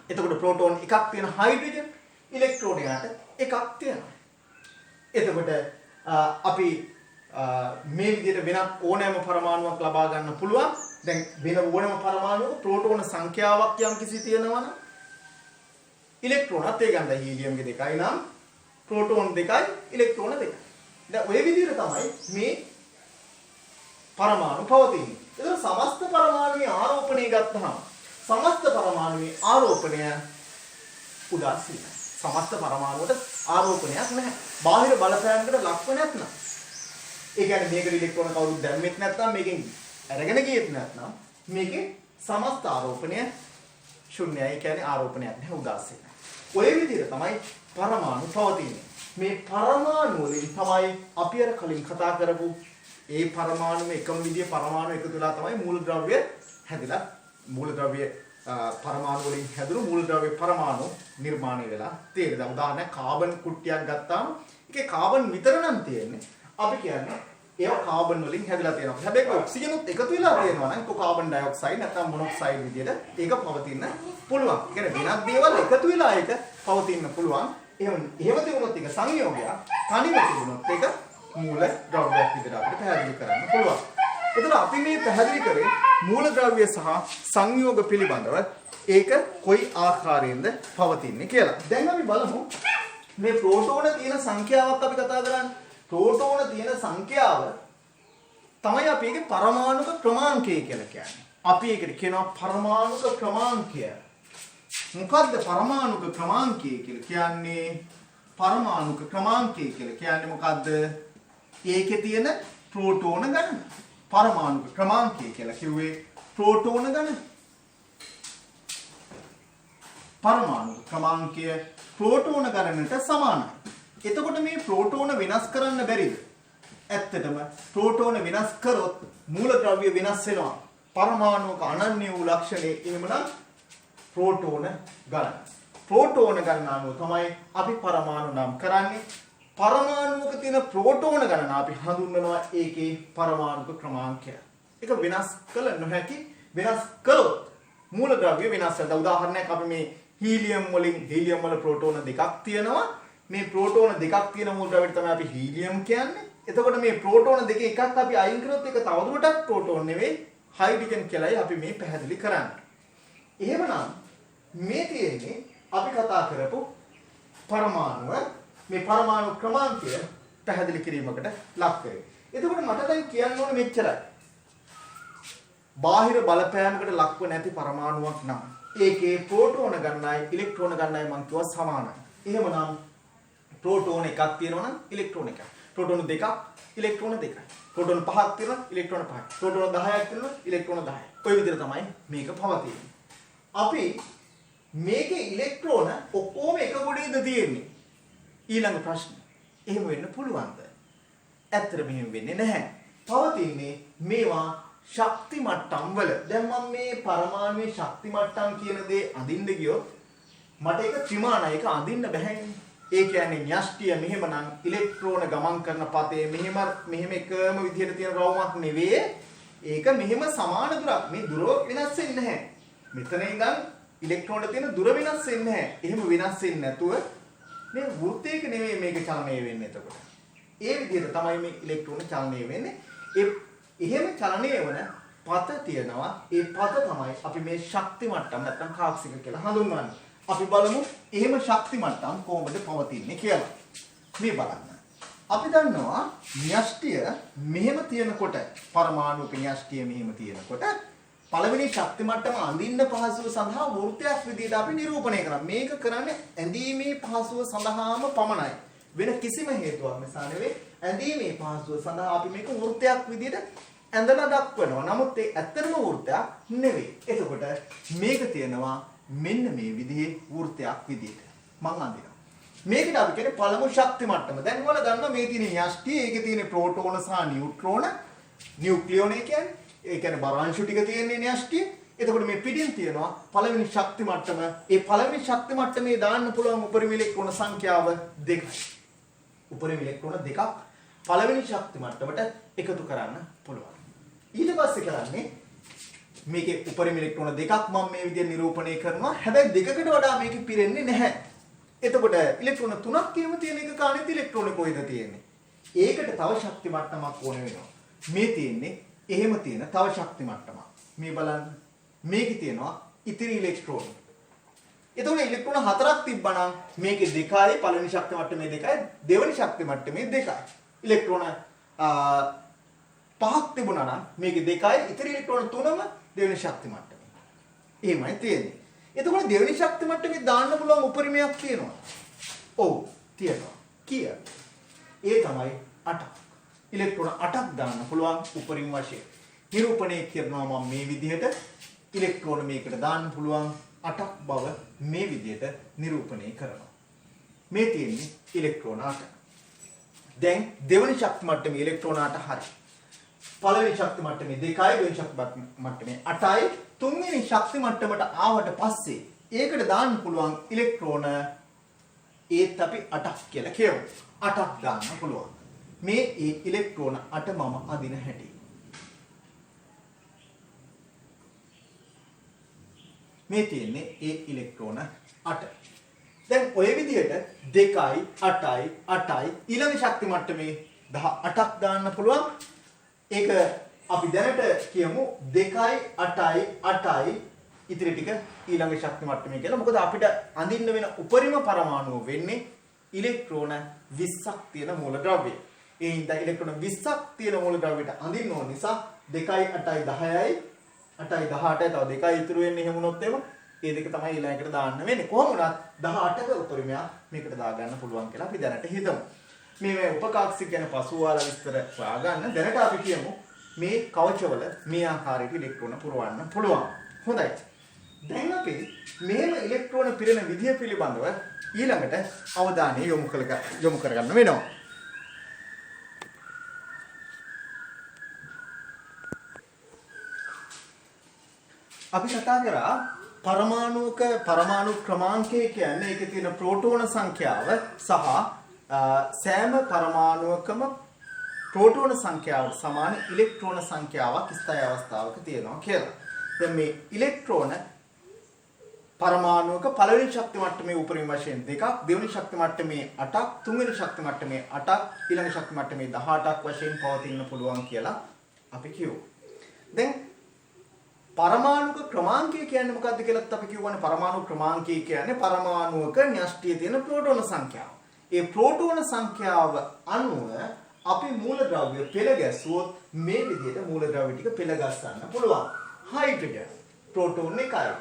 එතකොට ප්‍රෝටෝන එකක් තියෙන හයිඩ්‍රජන්, ඉලෙක්ට්‍රෝනයට එකක් තියෙනවා. එතකොට අපි මේ විදිහට වෙනත් ඕනෑම පරමාණුවක් ලබා ගන්න පුළුවන්. දැන් වෙන ඕනෑම පරමාණුවක ප්‍රෝටෝන සංඛ්‍යාවක් යම් කිසි තියෙනවා නම් ඉලෙක්ට්‍රෝනත් ඒ ගන්න හීලියම්ගේ 2යි නම් ප්‍රෝටෝන 2යි ඉලෙක්ට්‍රෝන 2යි. දැන් ওই විදිහට තමයි මේ පරමාණු පවතින්නේ. ඒතර සමස්ත පරමාණුවේ ආරෝපණය ගත්තහම සමස්ත පරමාණුවේ ආරෝපණය උදාසීනයි. සමස්ත පරමාණුවට ආරෝපණයක් නැහැ. බාහිර බලපෑමකට ලක්ව නැත්නම්. ඒ කියන්නේ මේකට ඉලෙක්ට්‍රෝන කවුරුත් දැම්මෙත් නැත්නම්, මේකෙන් අරගෙන ගියෙත් නැත්නම් මේකේ සමස්ත ආරෝපණය ශුන්‍යයි. ඒ කියන්නේ ආරෝපණයක් නැහැ, උදාසීනයි. ඔය විදිහට තමයි පරමාණු පවතින්නේ. මේ පරමාණු වලින් තමයි අපි අර කලින් කතා කරපු ඒ පරමාණුම එකම විදිහේ පරමාණු එකතු වෙලා තමයි මූලද්‍රව්‍ය හැදිලා මූලද්‍රව්‍ය පරමාණු වලින් හැදුණු මූලද්‍රව්‍ය පරමාණු නිර්මාණය වෙලා තියෙනවා. දැන් උදාහරණයක් කාබන් කුට්ටියක් ගත්තාම ඒකේ කාබන් විතර නම් තියෙන්නේ. අපි කියන්නේ ඒවා කාබන් වලින් හැදලා තියෙනවා. හැබැයි ඔක්සිජනුත් එකතු වෙලා තියෙනවා නම් ඒක කාබන් ඩයොක්සයිඩ් නැත්නම් මොනොක්සයිඩ් විදියට ඒක පවතින්න පුළුවන්. ඒ කියන්නේ වෙනත් දේවල් එකතු වෙලා ඒක පවතින්න පුළුවන්. එහෙම තිබුණොත් ඒක සංයෝගයක්, තනිව තිබුණොත් ඒක මූල ද්‍රව්‍යයක් විදිහට අපිට පැහැදිලි කරන්න පුළුවන්. එතකොට අපි මේ පැහැදිලි කරේ මූලද්‍රව්‍ය සහ සංයෝග පිළිබඳව ඒක කොයි ආකාරයෙන්ද පවතින්නේ කියලා. දැන් අපි බලමු මේ ප්‍රෝටෝන තියෙන සංඛ්‍යාවක් අපි කතා කරන්නේ. ප්‍රෝටෝන තියෙන සංඛ්‍යාව තමයි අපි ඒකේ පරමාණුක ක්‍රමාංකය කියලා කියන්නේ. අපි ඒකට කියනවා පරමාණුක ක්‍රමාංකය. මොකද්ද පරමාණුක ක්‍රමාංකය කියලා කියන්නේ? පරමාණුක ක්‍රමාංකය කියලා කියන්නේ මොකද්ද? ඒකේ තියෙන ප්‍රෝටෝන ගණන. පරමාණුක ක්‍රමාංකය කියලා කිව්වේ ප්‍රෝටෝන ගණන. පරමාණු ක්‍රමාංකය ප්‍රෝටෝන ගණනට සමානයි. එතකොට මේ ප්‍රෝටෝන වෙනස් කරන්න බැරිද? ඇත්තටම ප්‍රෝටෝන වෙනස් කරොත් මූලද්‍රව්‍ය වෙනස් වෙනවා. පරමාණුක අනන්‍ය වූ ලක්ෂණේ එහෙමනම් ප්‍රෝටෝන ගණන. ප්‍රෝටෝන ගණන අනුව තමයි අපි පරමාණු නම් කරන්නේ. පරමාණුක තියෙන ප්‍රෝටෝන ගණන අපි හඳුන්වනවා ඒකේ පරමාණුක ක්‍රමාංකය. ඒක වෙනස් කළ නොහැකි. වෙනස් කළොත් මූලද්‍රව්‍ය වෙනස් වෙනවා. උදාහරණයක් අපි මේ හීලියම් වල ප්‍රෝටෝන දෙකක් තියෙනවා. මේ ප්‍රෝටෝන දෙකක් තියෙන මූලද්‍රව්‍යයට තමයි අපි හීලියම් කියන්නේ. එතකොට මේ ප්‍රෝටෝන දෙකේ එකක් අපි අයින් කරොත් ඒක තවදුරටත් ප්‍රෝටෝන නෙවෙයි හයිඩ්‍රජන් කියලායි අපි මේ පැහැදිලි කරන්නේ. එහෙමනම් මේ තියෙන්නේ අපි කතා කරපු පරමාණුව මේ පරමාණු ක්‍රමාංකය පැහැදිලි කිරීමකට ලක් කරේ. එතකොට මට දැන් කියන්න ඕනේ මෙච්චරයි. බාහිර බලපෑමකට ලක්ව නැති පරමාණුවක් නම් ඒකේ ප්‍රෝටෝන ගණනයි ඉලෙක්ට්‍රෝන ගණනයි මම කිව්වා සමානයි. එහෙමනම් ප්‍රෝටෝන එකක් තියෙනවා නම් ඉලෙක්ට්‍රෝන එකක්. ප්‍රෝටෝන දෙකක් ඉලෙක්ට්‍රෝන දෙකයි. ප්‍රෝටෝන පහක් තියෙනවා ඉලෙක්ට්‍රෝන පහයි. ප්‍රෝටෝන 10ක් තියෙනවා ඉලෙක්ට්‍රෝන 10යි. ඔය විදිහට තමයි මේක පවතින්නේ. අපි මේකේ ඉලෙක්ට්‍රෝන ඔක්කොම එක ගොඩේද තියෙන්නේ? ඊළඟ ප්‍රශ්න. එහෙම වෙන්න පුළුවන්ද? ඇත්තට මෙහෙම වෙන්නේ නැහැ. පවතින්නේ මේවා ශක්ති මට්ටම් වල. දැන් මම මේ පරමාණුවේ ශක්ති මට්ටම් කියන දේ අඳින්න ගියොත් මට ඒක ත්‍රිමාණයි. ඒක අඳින්න බැහැනේ. ඒ කියන්නේ න්‍යෂ්ටිය මෙහෙමනම් ඉලෙක්ට්‍රෝන ගමන් කරන පතේ මෙහෙම එකම විදිහට තියෙන රවුමක් නෙවෙයි. ඒක මෙහෙම සමාන දුරක්. මේ දුර වෙනස් වෙන්නේ නැහැ. මෙතන ඉඳන් ඉලෙක්ට්‍රෝන තියෙන දුර වෙනස් වෙන්නේ නැහැ. එහෙම වෙනස් වෙන්නේ නැතුව මේ වෘත්තයක නෙවෙයි මේක චලනය වෙන්නේ එතකොට. ඒ විදිහට තමයි මේ ඉලෙක්ට්‍රෝන චලනය වෙන්නේ. එහෙම චලනය වන පත තියෙනවා. ඒ පත තමයි අපි මේ ශක්ති මට්ටම් නැත්නම් කාක්ෂික කියලා හඳුන්වන්නේ. අපි බලමු එහෙම ශක්ති මට්ටම් කොහොමද පවතින්නේ කියලා. මේ බලන්න. අපි දන්නවා න්‍යෂ්ටිය මෙහෙම තියෙනකොට පරමාණුක න්‍යෂ්ටිය මෙහෙම තියෙනකොට පළවෙනි ශක්ති මට්ටම අඳින්න පහසුව සඳහා වෘත්තයක් විදිහට අපි නිරූපණය කරනවා. මේක කරන්නේ ඇඳීමේ පහසුව සඳහාම පමණයි. වෙන කිසිම හේතුවක් නිසා නෙවෙයි. ඇඳීමේ පහසුව සඳහා අපි මේක වෘත්තයක් විදිහට ඇඳලා දක්වනවා. නමුත් ඒ ඇත්තම වෘත්තයක් නෙවෙයි. එතකොට මේක තියෙනවා මෙන්න මේ විදිහේ වෘත්තයක් විදිහට. මම අඳිනවා. මේකට අපි කියන්නේ පළමු ශක්ති මට්ටම. දැන් ඔයාලා දන්නවා මේ තියෙන න්‍යෂ්ටිය, ඒකේ තියෙන ප්‍රෝටෝන සහ නියුට්‍රෝන, නියුක්ලියෝන කියන්නේ ඒ කියන්නේ බරංශු ටික තියෙන්නේ න්‍යෂ්ටිය. එතකොට මේ පිටින් තියෙනවා පළවෙනි ශක්ති මට්ටම. ඒ පළවෙනි ශක්ති මට්ටමේ දාන්න පුළුවන් උපරිම ඉලෙක්ට්‍රෝන සංඛ්‍යාව 2යි. උපරිම ඉලෙක්ට්‍රෝන 2ක් පළවෙනි ශක්ති මට්ටමට එකතු කරන්න පුළුවන්. ඊට පස්සේ කරන්නේ මේකේ උපරිම ඉලෙක්ට්‍රෝන 2ක් මම මේ විදිහට නිරූපණය කරනවා. හැබැයි දෙකකට වඩා මේක පිරෙන්නේ නැහැ. එතකොට ඉලෙක්ට්‍රෝන 3ක් කියමු තියෙන එක කාණිත ඉලෙක්ට්‍රෝන කොහෙද තියෙන්නේ? ඒකට තව ශක්ති මට්ටමක් ඕන වෙනවා. මේ තියෙන්නේ එහෙම තියෙන තව ශක්ති මට්ටමක්. මේ බලන්න. මේකේ තියෙනවා ඉතිරි ඉලෙක්ට්‍රෝන. එතකොට ඉලෙක්ට්‍රෝන 4ක් තිබ්බනම් මේකේ 2යි පළවෙනි ශක්ති මට්ටමේ 2යි දෙවෙනි ශක්ති මට්ටමේ 2යි. ඉලෙක්ට්‍රෝන 5ක් තිබුණා නම් මේකේ 2යි ඉතිරි ඉලෙක්ට්‍රෝන 3ම දෙවෙනි ශක්ති මට්ටමේ. එහෙමයි තියෙන්නේ. එතකොට දෙවෙනි ශක්ති මට්ටමේ දාන්න පුළුවන් උපරිමයක් තියෙනවා. ඔව් තියෙනවා. කීයද? ඒ තමයි 8ක්. ඉලෙක්ට්‍රෝන 8ක් දාන්න පුළුවන් උපරිම වශයෙන්. නිරූපණය කරනවා මම මේ විදිහට ඉලෙක්ට්‍රෝන මේකට දාන්න පුළුවන් 8ක් බව මේ විදිහට නිරූපණය කරනවා. මේ තියෙන්නේ ඉලෙක්ට්‍රෝන 8. දැන් දෙවෙනි ශක්ති මට්ටමේ ඉලෙක්ට්‍රෝන 8 හරි. පළවෙනි ශක්ති මට්ටමේ 2යි දෙවෙනි ශක්ති මට්ටමේ 8යි තුන්වෙනි ශක්ති මට්ටමට ආවට පස්සේ ඒකට දාන්න පුළුවන් ඉලෙක්ට්‍රෝන ඒත් අපි 8ක් කියලා කියමු. 8ක් දාන්න පුළුවන්. මේ ඉලෙක්ට්‍රෝන 8 මම අදින හැටි. මේ තියෙන්නේ ඒ ඉලෙක්ට්‍රෝන 8. දැන් ඔය විදිහට 2යි 8යි 8යි ඊළඟ ශක්ති මට්ටමේ 18ක් දාන්න පුළුවන්. ඒක අපි දැනට කියමු 2යි 8යි 8යි ඉතිරි ටික ඊළඟ ශක්ති මට්ටමේ කියලා. මොකද අපිට අඳින්න වෙන උපරිම පරමාණුව වෙන්නේ ඉලෙක්ට්‍රෝන 20ක් තියෙන මූලද්‍රව්‍යය. ඒ හින්දා ඉලෙක්ට්‍රෝන 20ක් තියෙන මූලද්‍රව්‍යයට අඳින්න ඕන නිසා 2යි 8යි 10යි 8යි 18යි තව 2යි ඉතුරු වෙන්නේ එහෙම වුණොත් එම ඒ දෙක තමයි ඊළඟට දාන්න වෙන්නේ. කොහොම වුණත් 18ක උපරිමයක් මේකට දාගන්න පුළුවන් කියලා අපි දැනට හිතමු. මේ උපකාක්ෂික ගැන පසු වාලා විස්තර හොයාගන්න. දැනට අපි කියමු මේ කවචවල මේ ආකාරයට ඉලෙක්ට්‍රෝන පුරවන්න පුළුවන්. හොඳයි. දැන් අපි මේම ඉලෙක්ට්‍රෝන පිරෙන විදිය පිළිබඳව ඊළඟට අවධානය යොමු කරගන්න වෙනවා. අපි කතා කරා පරමාණු ක්‍රමාංකය කියන්නේ ඒකේ තියෙන ප්‍රෝටෝන සංඛ්‍යාව සහ සෑම පරමාණුවකම ප්‍රෝටෝන සංඛ්‍යාවට සමාන ඉලෙක්ට්‍රෝන සංඛ්‍යාවක් ස්ථායී අවස්ථාවක තියෙනවා කියලා. දැන් මේ ඉලෙක්ට්‍රෝන පරමාණුවක පළවෙනි ශක්ති මට්ටමේ උපරිම වශයෙන් 2ක්, දෙවෙනි ශක්ති මට්ටමේ 8ක්, තුන්වෙනි ශක්ති මට්ටමේ 8ක්, ඊළඟ ශක්ති මට්ටමේ 18ක් වශයෙන් පවතින්න පුළුවන් කියලා අපි කියමු. දැන් පරමාණුක ක්‍රමාංකය කියන්නේ මොකක්ද කියලාත් අපි කියවනේ. පරමාණු ක්‍රමාංකය කියන්නේ පරමාණුවක න්‍යෂ්ටියේ තියෙන ප්‍රෝටෝන සංඛ්‍යාව. ඒ ප්‍රෝටෝන සංඛ්‍යාව අනුව අපි මූලද්‍රව්‍ය පෙළ ගැස්සුවොත් මේ විදිහට මූලද්‍රව්‍ය ටික පෙළ ගස්සන්න පුළුවන්. හයිඩ්‍රජන් ප්‍රෝටෝන 1යි,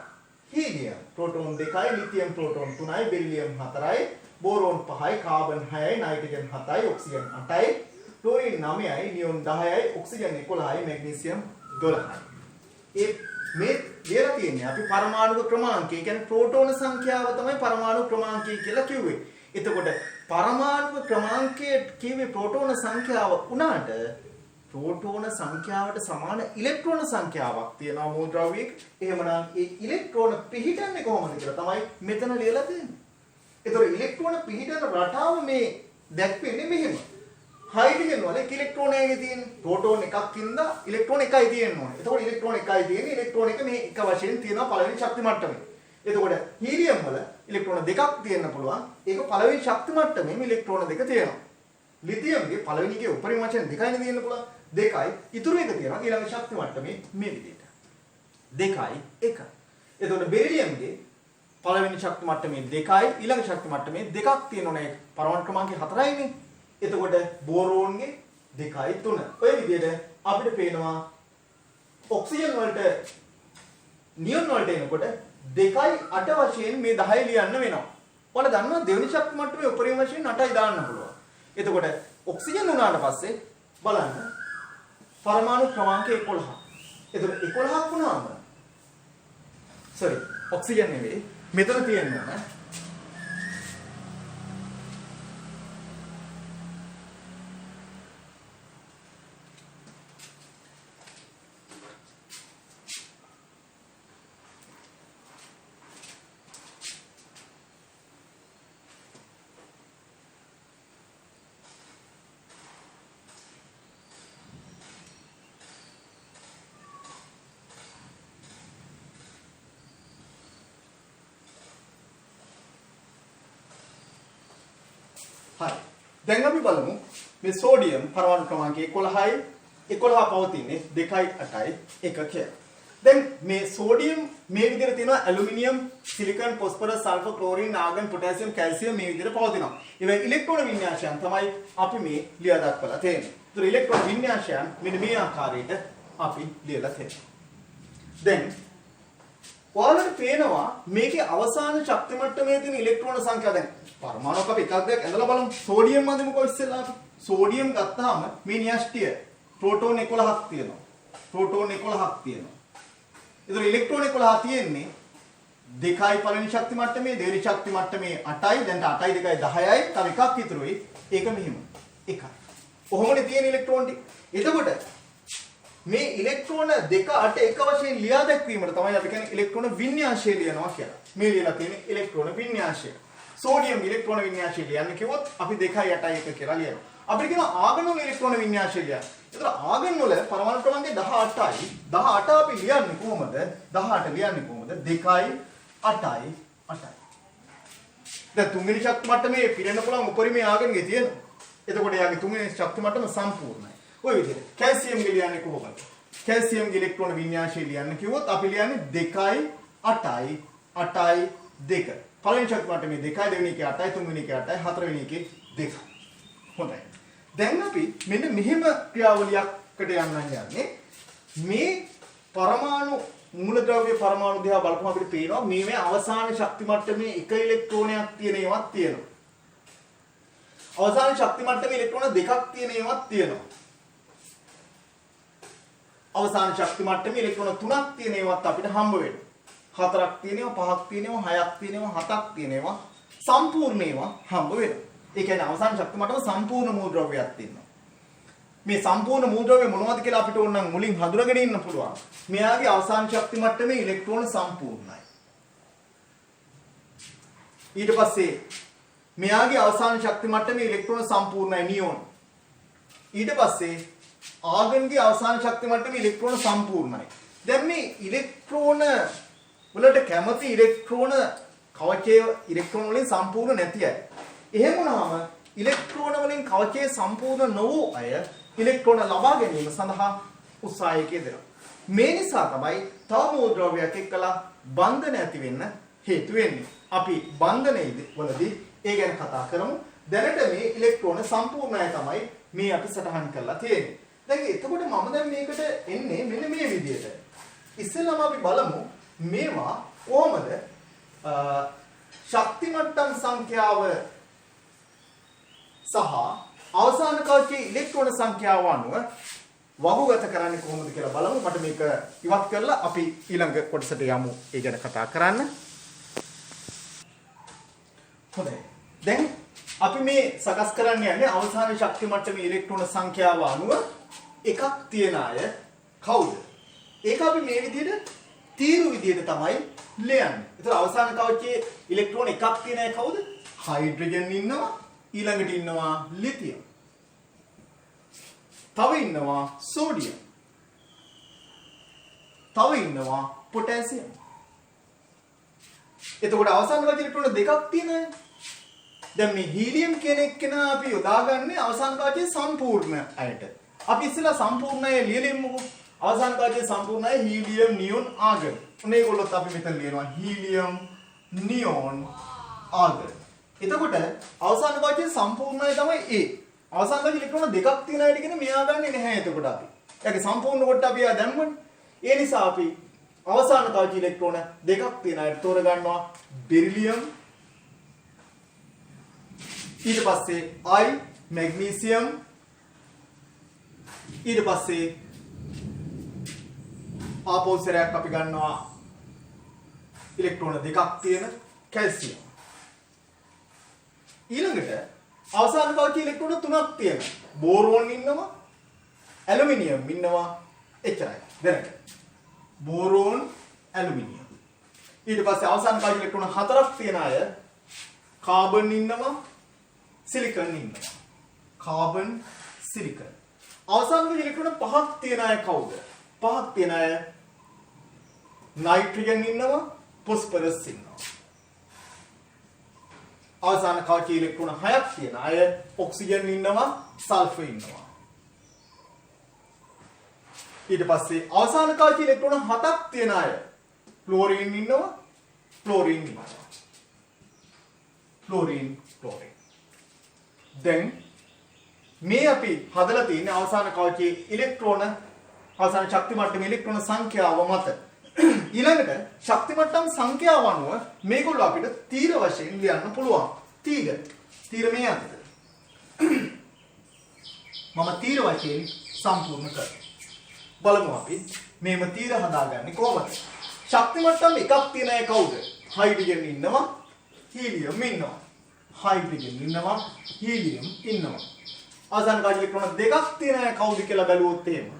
හීලියම් ප්‍රෝටෝන 2යි, ලිතියම් ප්‍රෝටෝන 3යි, බෙරිලියම් 4යි, බෝරෝන් 5යි, කාබන් 6යි, නයිට්‍රජන් 7යි, ඔක්සිජන් 8යි, ක්ලෝරින් 9යි, නියොන් 10යි, ඔක්සිජන් 11යි, මැග්නීසියම් 12යි. මේ ලියලා තියෙන්නේ අපි පරමාණු ක්‍රමාංකය කියන්නේ ප්‍රෝටෝන සංඛ්‍යාව තමයි පරමාණු ක්‍රමාංකය කියලා කිව්වේ. එතකොට පරමාණු ක්‍රමාංකයේ කිව්වේ ප්‍රෝටෝන සංඛ්‍යාව උනාට ප්‍රෝටෝන සංඛ්‍යාවට සමාන ඉලෙක්ට්‍රෝන සංඛ්‍යාවක් තියෙනවා මූලද්‍රව්‍යයක. එහෙමනම් ඒ ඉලෙක්ට්‍රෝන පිහිටන්නේ කොහොමද කියලා තමයි මෙතන ලියලා තියෙන්නේ. ඒතකොට ඉලෙක්ට්‍රෝන පිහිටන රටාව මේ දැක්වෙන්නේ මෙහෙම. හයිඩ්‍රජන් වල ඉලෙක්ට්‍රෝනයක තියෙන ප්‍රෝටෝන එකක් ඉඳලා ඉලෙක්ට්‍රෝන එකයි තියෙන්න ඕනේ. එතකොට ඉලෙක්ට්‍රෝන එකයි තියෙන්නේ. ඉලෙක්ට්‍රෝන එක මේ එක වශයෙන් තියෙනවා පළවෙනි ශක්ති මට්ටමේ. එතකොට හීලියම් වල ඉලෙක්ට්‍රෝන දෙකක් තියෙන්න පුළුවන්. ඒක පළවෙනි ශක්ති මට්ටමේම ඉලෙක්ට්‍රෝන දෙක තියෙනවා. ලිතියම්ගේ පළවෙනි එකේ උපරිම වශයෙන් දෙකයිනේ තියෙන්න පුළුවන්. දෙකයි ඉතුරු එක තියෙනවා ඊළඟ ශක්ති මට්ටමේ මේ විදිහට. 2යි 1. එතකොට බෙරිලියම්ගේ පළවෙනි ශක්ති මට්ටමේ 2යි ඊළඟ ශක්ති මට්ටමේ 2ක් තියෙනෝනේ. පරමාණු ක්‍රමාංකය 4යිනේ. එතකොට බෝරෝන්ගේ 2යි 3. ඔය විදිහට අපිට පේනවා ඔක්සිජන් වලට නියොන් වලට එනකොට 2යි 8 වශයෙන් මේ 10 ලියන්න වෙනවා. ඔයාලා දන්නවා දෙවෙනි ශක්ති මට්ටමේ උපරිම වශයෙන් 8යි දාන්න පුළුවන්. එතකොට ඔක්සිජන් උනාට පස්සේ බලන්න පරමාණු ක්‍රමාංකය 11. එතකොට 11ක් වුණාම ඔක්සිජන් නෙවෙයි මෙතන තියෙනවා හරි. දැන් අපි බලමු මේ සෝඩියම් පරමාණු ක්‍රමාංකය 11යි 11 පවතින්නේ 2යි 8යි 1 කියලා. දැන් මේ සෝඩියම් මේ විදිහට තියෙනවා aluminium, silicon, phosphorus, sulphur, chlorine, argon, potassium, calcium මේ විදිහට පවතිනවා. ඒවා ඉලෙක්ට්‍රෝන වින්‍යාසයන් තමයි අපි මේ ලියා දක්වලා තියෙන්නේ. ඒතර ඉලෙක්ට්‍රෝන වින්‍යාසයන් මෙන්න මේ ආකාරයට අපි ලියලා තියෙනවා. දැන් ඔයාලට පේනවා මේකේ අවසාන ශක්ති මට්ටමේ තියෙන ඉලෙක්ට්‍රෝන සංඛ්‍යාව දැන් පරමාණුක අපි එකක් දෙකක් ඇඳලා බලමු. සෝඩියම් අඳමුකෝ ඉස්සෙල්ලා අපි. සෝඩියම් ගත්තාම මේ න්‍යෂ්ටිය ප්‍රෝටෝන 11ක් තියෙනවා. ප්‍රෝටෝන 11ක් තියෙනවා. ඒතර ඉලෙක්ට්‍රෝන 11 තියෙන්නේ 2යි පළවෙනි ශක්ති මට්ටමේ, දෙවෙනි ශක්ති මට්ටමේ 8යි, දැන් 8යි 2යි 10යි, තව එකක් ඉතුරුයි. ඒක මෙහිම. 1යි. කොහොමද තියෙන ඉලෙක්ට්‍රෝන ටික? එතකොට මේ ඉලෙක්ට්‍රෝන 2 8 එක වශයෙන් ලියා දැක්වීමට තමයි අපි කියන්නේ ඉලෙක්ට්‍රෝන වින්‍යාසය ලියනවා කියලා. මේ ලියලා තියෙන ඉලෙක්ට්‍රෝන වින්‍යාසය. සෝඩියම් ඉලෙක්ට්‍රෝන වින්‍යාසය ලියන්න කිව්වොත් අපි 2යි 8යි 1 කියලා ලියනවා. අපිට කියනවා ආගන් වල ඉලෙක්ට්‍රෝන වින්‍යාසය ලියන්න. ඒතර ආගන් වල පරමාණු ක්‍රමාංකය 18යි. 18 අපි ලියන්නේ කොහොමද? 18 ලියන්නේ කොහොමද? 2යි 8යි 8යි. දැන් තුන්වෙනි ශක්ති මට්ටමේ පිරෙන්න පුළුවන් උපරිමයේ ආගන්ගේ තියෙනවා. එතකොට යාගේ තුන්වෙනි ශක්ති මට්ටම සම්පූර්ණයි. ඔය විදිහට කැල්සියම් ගේ ලියන්නේ කොහොමද? කැල්සියම් ඉලෙක්ට්‍රෝන වින්‍යාසය ලියන්න කිව්වොත් අපි ලියන්නේ 2යි 8යි 8යි 2. පළවෙනි ශක්ති මට්ටමේ 2යි, දෙවෙනි එකේ 8යි, තුන්වෙනි එකේ 8යි, හතරවෙනි එකේ 2. හොඳයි. දැන් අපි මෙන්න මෙහෙම ක්‍රියාවලියකට යන්න යන්නේ. මේ පරමාණු මූලද්‍රව්‍ය පරමාණු දිහා බලපුවම අපිට පේනවා මේ අවසාන ශක්ති මට්ටමේ එක ඉලෙක්ට්‍රෝනයක් තියෙන ඒවාක් තියෙනවා. අවසාන ශක්ති මට්ටමේ ඉලෙක්ට්‍රෝන දෙකක් තියෙන ඒවාක් තියෙනවා. අවසාන ශක්ති මට්ටමේ ඉලෙක්ට්‍රෝන තුනක් තියෙන ඒවාත් අපිට හම්බ වෙනවා. හතරක් තියෙනවා, පහක් තියෙනවා, හයක් තියෙනවා, හතක් තියෙනවා. සම්පූර්ණ ඒවා හම්බ වෙනවා. ඒ කියන්නේ අවසාන ශක්ති මට්ටම සම්පූර්ණ මූලද්‍රව්‍යයක් තියෙනවා. මේ සම්පූර්ණ මූලද්‍රව්‍ය මොනවද කියලා අපිට ඕන නම් මුලින් හඳුනාගෙන ඉන්න පුළුවන්. මෙයාගේ අවසාන ශක්ති මට්ටමේ ඉලෙක්ට්‍රෝන සම්පූර්ණයි. ඊට පස්සේ මෙයාගේ අවසාන ශක්ති මට්ටමේ ඉලෙක්ට්‍රෝන සම්පූර්ණයි නියෝන්. ඊට පස්සේ ආගන්ගේ අවසාන ශක්ති මට්ටමේ ඉලෙක්ට්‍රෝන සම්පූර්ණයි. දැන් මේ ඉලෙක්ට්‍රෝන වලට කැමති ඉලෙක්ට්‍රෝන කවචයේ ඉලෙක්ට්‍රෝන වලින් සම්පූර්ණ නැති අය. එහෙම වුණාම ඉලෙක්ට්‍රෝන වලින් කවචයේ සම්පූර්ණ නොවූ අය ඉලෙක්ට්‍රෝන ලබා ගැනීම සඳහා උත්සාහයක යෙදෙනවා. මේ නිසා තමයි තව මූලද්‍රව්‍යයක් එක්කලා බන්ධන ඇති වෙන්න හේතු වෙන්නේ. අපි බන්ධනයේදී ඒ ගැන කතා කරමු. දැනට මේ ඉලෙක්ට්‍රෝන සම්පූර්ණයි තමයි මේ අපි සටහන් කරලා තියෙන්නේ. දැන් එතකොට මම දැන් මේකට එන්නේ මෙන්න මේ විදිහට. ඉස්සෙල්ලාම අපි බලමු මේවා කොහොමද ශක්ති මට්ටම් සංඛ්‍යාව සහ අවසාන කවචයේ ඉලෙක්ට්‍රෝන සංඛ්‍යාව අනුව වහුගත කරන්නේ කොහොමද කියලා බලමු. මට මේක ඉවත් කරලා අපි ඊළඟ කොටසට යමු. ඒ ගැන කතා කරන්න. හොඳයි. දැන් අපි මේ සකස් කරන්න යන්නේ අවසාන ශක්ති මට්ටමේ ඉලෙක්ට්‍රෝන සංඛ්‍යාව අනුව එකක් තියන අය කවුද? ඒක අපි මේ විදිහට තීරු විදිහට තමයි ලියන්නේ. ඒතර අවසාන කවචයේ ඉලෙක්ට්‍රෝන එකක් තියන අය කවුද? හයිඩ්‍රජන් ඉන්නවා, ඊළඟට ඉන්නවා ලිතියම්. තව ඉන්නවා සෝඩියම්. තව ඉන්නවා පොටෑසියම්. එතකොට අවසාන කවචයේ ඉලෙක්ට්‍රෝන දෙකක් තියෙන අය. දැන් මේ හීලියම් කියන එක්කෙනා අපි යොදාගන්නේ අවසාන කවචයේ සම්පූර්ණ අයට. අපි ඉස්සෙල්ලා සම්පූර්ණය ලියලෙමුකෝ. අවසාන කවචයේ සම්පූර්ණය හීලියම්, නියොන්, ආගන්. මේගොල්ලොත් අපි මෙතන ලියනවා හීලියම්, නියොන්, ආගන්. එතකොට අවසාන කවචයේ සම්පූර්ණය තමයි A. අවසාන කවචයේ ඉලෙක්ට්‍රෝන දෙකක් තියෙන අයට කියන මෙයා ගන්නෙ නැහැ එතකොට අපි. ඒකේ සම්පූර්ණ කොට අපි ආ දැම්මනේ. ඒ නිසා අපි අවසාන කවචයේ ඉලෙක්ට්‍රෝන දෙකක් තියෙන අයට තෝරගන්නවා බෙරිලියම්, ඊට පස්සේ I මැග්නීසියම්, ඊට පස්සේ ආපෝසරයක් අපි ගන්නවා ඉලෙක්ට්‍රෝන දෙකක් තියෙන කැල්සියම්. ඊළඟට අවසාන කවචයේ ඉලෙක්ට්‍රෝන තුනක් තියෙන බෝරෝන් ඉන්නවා, ඇලුමිනියම් ඉන්නවා, එච්චරයි. දැනගන්න. Boron, aluminium. ඊට පස්සේ අවසාන කවචයේ ඉලෙක්ට්‍රෝන හතරක් තියෙන අය කාබන් ඉන්නවා, සිලිකන් ඉන්නවා. Carbon, silicon. අවසාන කවචයේ ඉලෙක්ට්‍රෝන පහක් තියෙන අය කවුද? පහක් තියෙන අය නයිට්‍රජන් ඉන්නවා, ෆොස්ෆරස් ඉන්නවා. අවසාන කවචයේ ඉලෙක්ට්‍රෝන 6ක් තියෙන අය ඔක්සිජන් ඉන්නවා, සල්ෆර් ඉන්නවා. ඊට පස්සේ අවසාන කවචයේ ඉලෙක්ට්‍රෝන 7ක් තියෙන අය ක්ලෝරින් ඉන්නවා, ක්ලෝරින් ඉන්නවා. ක්ලෝරින්. දැන් මේ අපි හදලා තියෙන අවසාන කවචයේ ඉලෙක්ට්‍රෝන අවසාන ශක්ති මට්ටමේ ඉලෙක්ට්‍රෝන සංඛ්‍යාව මත. ඊළඟට ශක්ති මට්ටම් සංඛ්‍යාව අනුව මේගොල්ලෝ අපිට තීර වශයෙන් ලියන්න පුළුවන්. තීර මේ අතට. මම තීර වශයෙන් සම්පූර්ණ කරනවා. බලමු අපි මේම තීර හදාගන්නේ කොහොමද? ශක්ති මට්ටම් එකක් තියෙන අය කවුද? හයිඩ්‍රජන් ඉන්නවා, හීලියම් ඉන්නවා. හයිඩ්‍රජන් ඉන්නවා, හීලියම් ඉන්නවා. අවසාන කවචයේ ඉලෙක්ට්‍රෝන දෙකක් තියෙන අය කවුද කියලා බැලුවොත් එහෙම.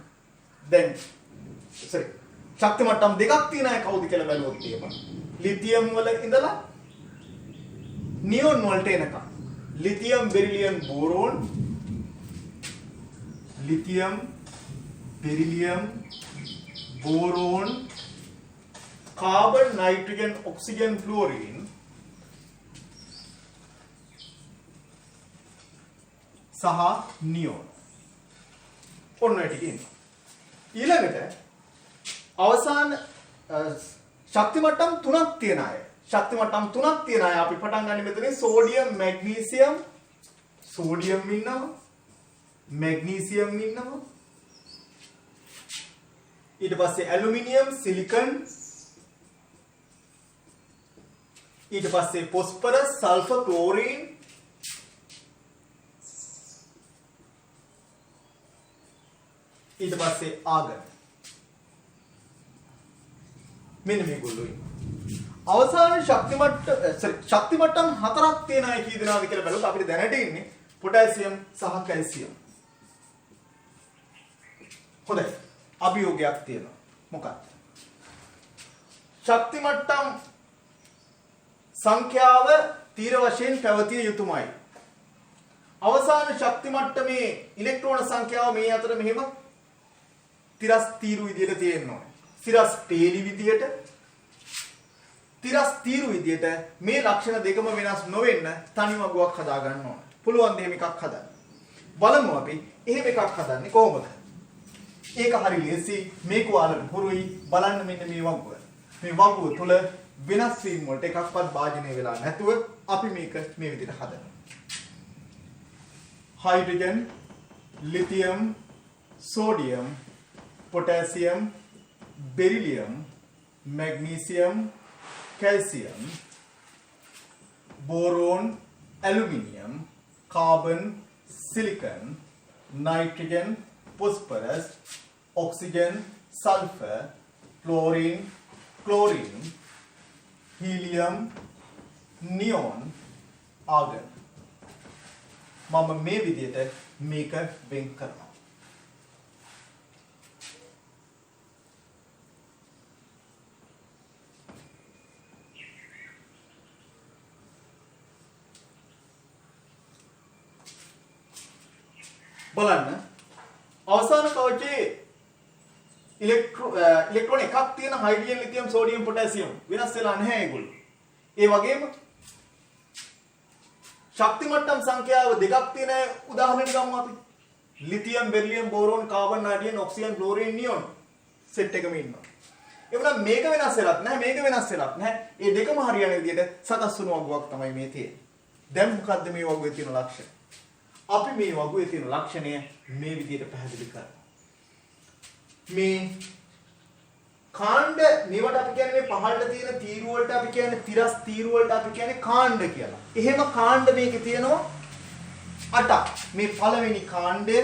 දැන් ශක්ති මට්ටම් දෙකක් තියෙන අය කවුද කියලා බැලුවොත් එහෙම. ලිතියම් වල ඉඳලා නියොන් වලට එනකම්. Lithium, beryllium, boron. Lithium, beryllium, boron, carbon, nitrogen, oxygen, fluorine. සහ නියොන්. ඔන්න ඔය ටික ඉන්නවා. ඊළඟට අවසාන ශක්ති මට්ටම් 3ක් තියෙන අය. ශක්ති මට්ටම් 3ක් තියෙන අය අපි පටන් ගන්න මෙතනින් සෝඩියම් මැග්නීසියම් ඉන්නවා මැග්නීසියම් ඉන්නවා ඊට පස්සේ ඇලුමිනියම් සිලිකන් ඊට පස්සේ ફોස්ෆරස් සල්ෆර් ක්ලෝරින් ඊට පස්සේ ආගන් මෙන්න මේගොල්ලෝ අවසාන ශක්ති මට්ටම් 4ක් තියෙන අය කී දෙනාද කියලා බලුවොත් අපිට දැනට ඉන්නේ පොටෑසියම් සහ කැල්සියම්. හොඳයි. අභියෝගයක් තියෙනවා. මොකක්ද? ශක්ති මට්ටම් සංඛ්‍යාව තීර වශයෙන් පැවතිය යුතුමයි. අවසාන ශක්ති මට්ටමේ ඉලෙක්ට්‍රෝන සංඛ්‍යාව මේ අතර මෙහෙම තිරස් තීරු විදියට තියෙන්න ඕනේ. සිරස් පේලි විදියට තිරස් තීරු විදියට මේ ලක්ෂණ දෙකම වෙනස් නොවෙන්න තනි වගුවක් හදා ගන්න ඕනේ. පුළුවන් ද එහෙම එකක් හදන්න. බලමු අපි එහෙම එකක් හදන්නේ කොහොමද? ඒක හරි ලේසි. මේක ඔයාලට හුරුයි. බලන්න මෙන්න මේ වගුව. මේ වගුව තුල වෙනස් වීම වලට එකක්වත් භාජනය වෙලා නැතුව අපි මේක මේ විදිහට හදනවා. Hydrogen, lithium, sodium, potassium, beryllium, magnesium, calcium, boron, aluminium, carbon, silicon, nitrogen, phosphorus, oxygen, sulfur, chlorine, helium, neon, argon. මම මේ විදිහට මේක වෙන් කරනවා. බලන්න අවසාන කවචේ ඉලෙක්ට්‍රෝන එකක් තියෙන හයිඩ්‍රජන් ලිතියම් සෝඩියම් පොටෑසියම් වෙනස් වෙලා නැහැ ඒගොල්ලෝ. ඒ වගේම ශක්ති මට්ටම් සංඛ්‍යාව දෙකක් තියෙන උදාහරණයක් ගමු අපි. Lithium, beryllium, boron, carbon, nitrogen, oxygen, chlorine, neon set එකම ඉන්නවා. ඒ වුණා මේක වෙනස් වෙලත් නැහැ, මේක වෙනස් වෙලත් නැහැ. මේ දෙකම හරියන විදිහට සකස් වුණු වගුවක් තමයි මේ තියෙන්නේ. දැන් මොකද්ද මේ වගුවේ තියෙන ලක්ෂණ? අපි මේ වගුවේ තියෙන ලක්ෂණය මේ විදිහට පැහැදිලි කරනවා. මේ කාණ්ඩ මේවට අපි කියන්නේ මේ පහළට තියෙන තීරු වලට අපි කියන්නේ තිරස් තීරු වලට අපි කියන්නේ කාණ්ඩ කියලා. එහෙම කාණ්ඩ මේකේ තියෙනවා 8ක්. මේ පළවෙනි කාණ්ඩය,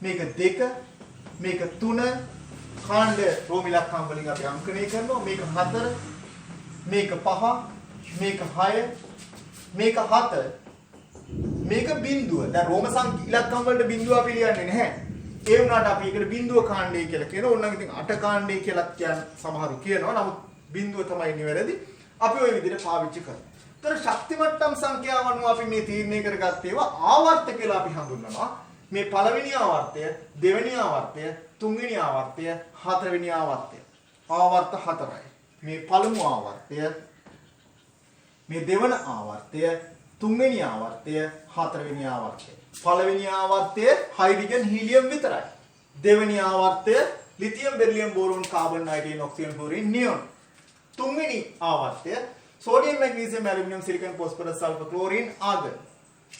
මේක 2, මේක 3, කාණ්ඩ රෝම ඉලක්කම් වලින් අපි අංකණය කරනවා. මේක 4, මේක 5, මේක 6, මේක 7, මේක බිඳුව. දැන් රෝම ඉලක්කම් වලට බිඳුව අපි ලියන්නේ නැහැ. ඒ වුණාට අපි ඒකට බිඳුව කාණ්ඩය කියලා කියනවා. ඕනනම් ඉතින් 8 කාණ්ඩය කියලා කියන සමහරු කියනවා. නමුත් බිඳුව තමයි නිවැරදි. අපි ওই විදිහට පාවිච්චි කරනවා. ඒතර ශක්ති මට්ටම් සංඛ්‍යාව අනුව අපි මේ තීරණය කරගත්ත ඒවා ආවර්ත කියලා අපි හඳුන්වනවා. මේ පළවෙනි ආවර්තය, දෙවෙනි ආවර්තය, තුන්වෙනි ආවර්තය, හතරවෙනි ආවර්තය. ආවර්ත 4යි. මේ පළමු ආවර්තය, මේ දෙවන ආවර්තය, තුන්වෙනි ආවර්තය, හතරවෙනි ආවර්තය. පළවෙනි ආවර්තය හයිඩ්‍රජන් හීලියම් විතරයි. දෙවෙනි ආවර්තය lithium beryllium boron carbon nitrogen oxygen chlorine neon. තුන්වෙනි ආවර්තය sodium magnesium aluminium silicon phosphorus sulphur chlorine argon.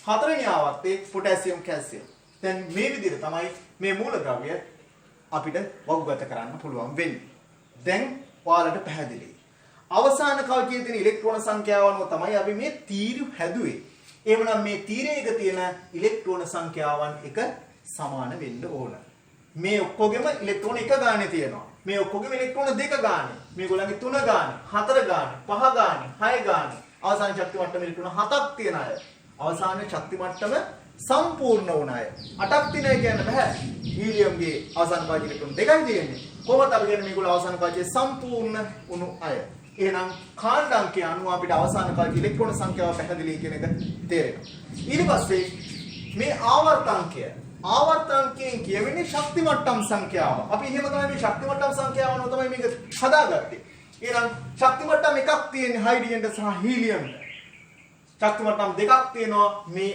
හතරවෙනි ආවර්තය පොටෑසියම් කැල්සියම්. දැන් මේ විදිහට තමයි මේ මූලද්‍රව්‍ය අපිට වගුගත කරන්න පුළුවන් වෙන්නේ. දැන් ඔයාලට පැහැදිලි. අවසාන කවචයේ තියෙන ඉලෙක්ට්‍රෝන සංඛ්‍යාව අනුව තමයි අපි මේ තීරු හැදුවේ. එහෙමනම් මේ තීරයක තියෙන ඉලෙක්ට්‍රෝන සංඛ්‍යාවන් එක සමාන වෙන්න ඕන. මේ ඔක්කොගෙම ඉලෙක්ට්‍රෝන එක ගානේ තියෙනවා. මේ ඔක්කොගෙම ඉලෙක්ට්‍රෝන දෙක ගානේ. මේගොල්ලන්ගේ 3 ගානේ, 4 ගානේ, 5 ගානේ, 6 ගානේ. අවසාන ශක්ති මට්ටම ඉලෙක්ට්‍රෝන 7ක් තියෙන අය. අවසාන ශක්ති මට්ටම සම්පූර්ණ වුණ අය. 8ක් තියෙනයි කියන්න බෑ. හීලියම්ගේ අවසාන භාජ්‍ය ඉලෙක්ට්‍රෝන දෙකයි තියෙන්නේ. කොහොමද අපි කියන්නේ මේගොල්ලෝ අවසාන භාජ්‍යයේ සම්පූර්ණ වුණු අය. එහෙනම් කාණ්ඩ අංකය අනුව අපිට අවසාන කාලේ ඉලෙක්ට්‍රෝන සංඛ්‍යාව පැහැදිලි කියන එක තේරෙනවා. ඊට පස්සේ මේ ආවර්තාංකයෙන් කියවෙන්නේ ශක්ති මට්ටම් සංඛ්‍යාව. අපි එහෙම තමයි මේ ශක්ති මට්ටම් සංඛ්‍යාව අනුව තමයි මේක හදාගත්තේ. එහෙනම් ශක්ති මට්ටම් එකක් තියෙන්නේ හයිඩ්‍රජන්ට සහ හීලියම්ට. ශක්ති මට්ටම් දෙකක් තියෙනවා මේ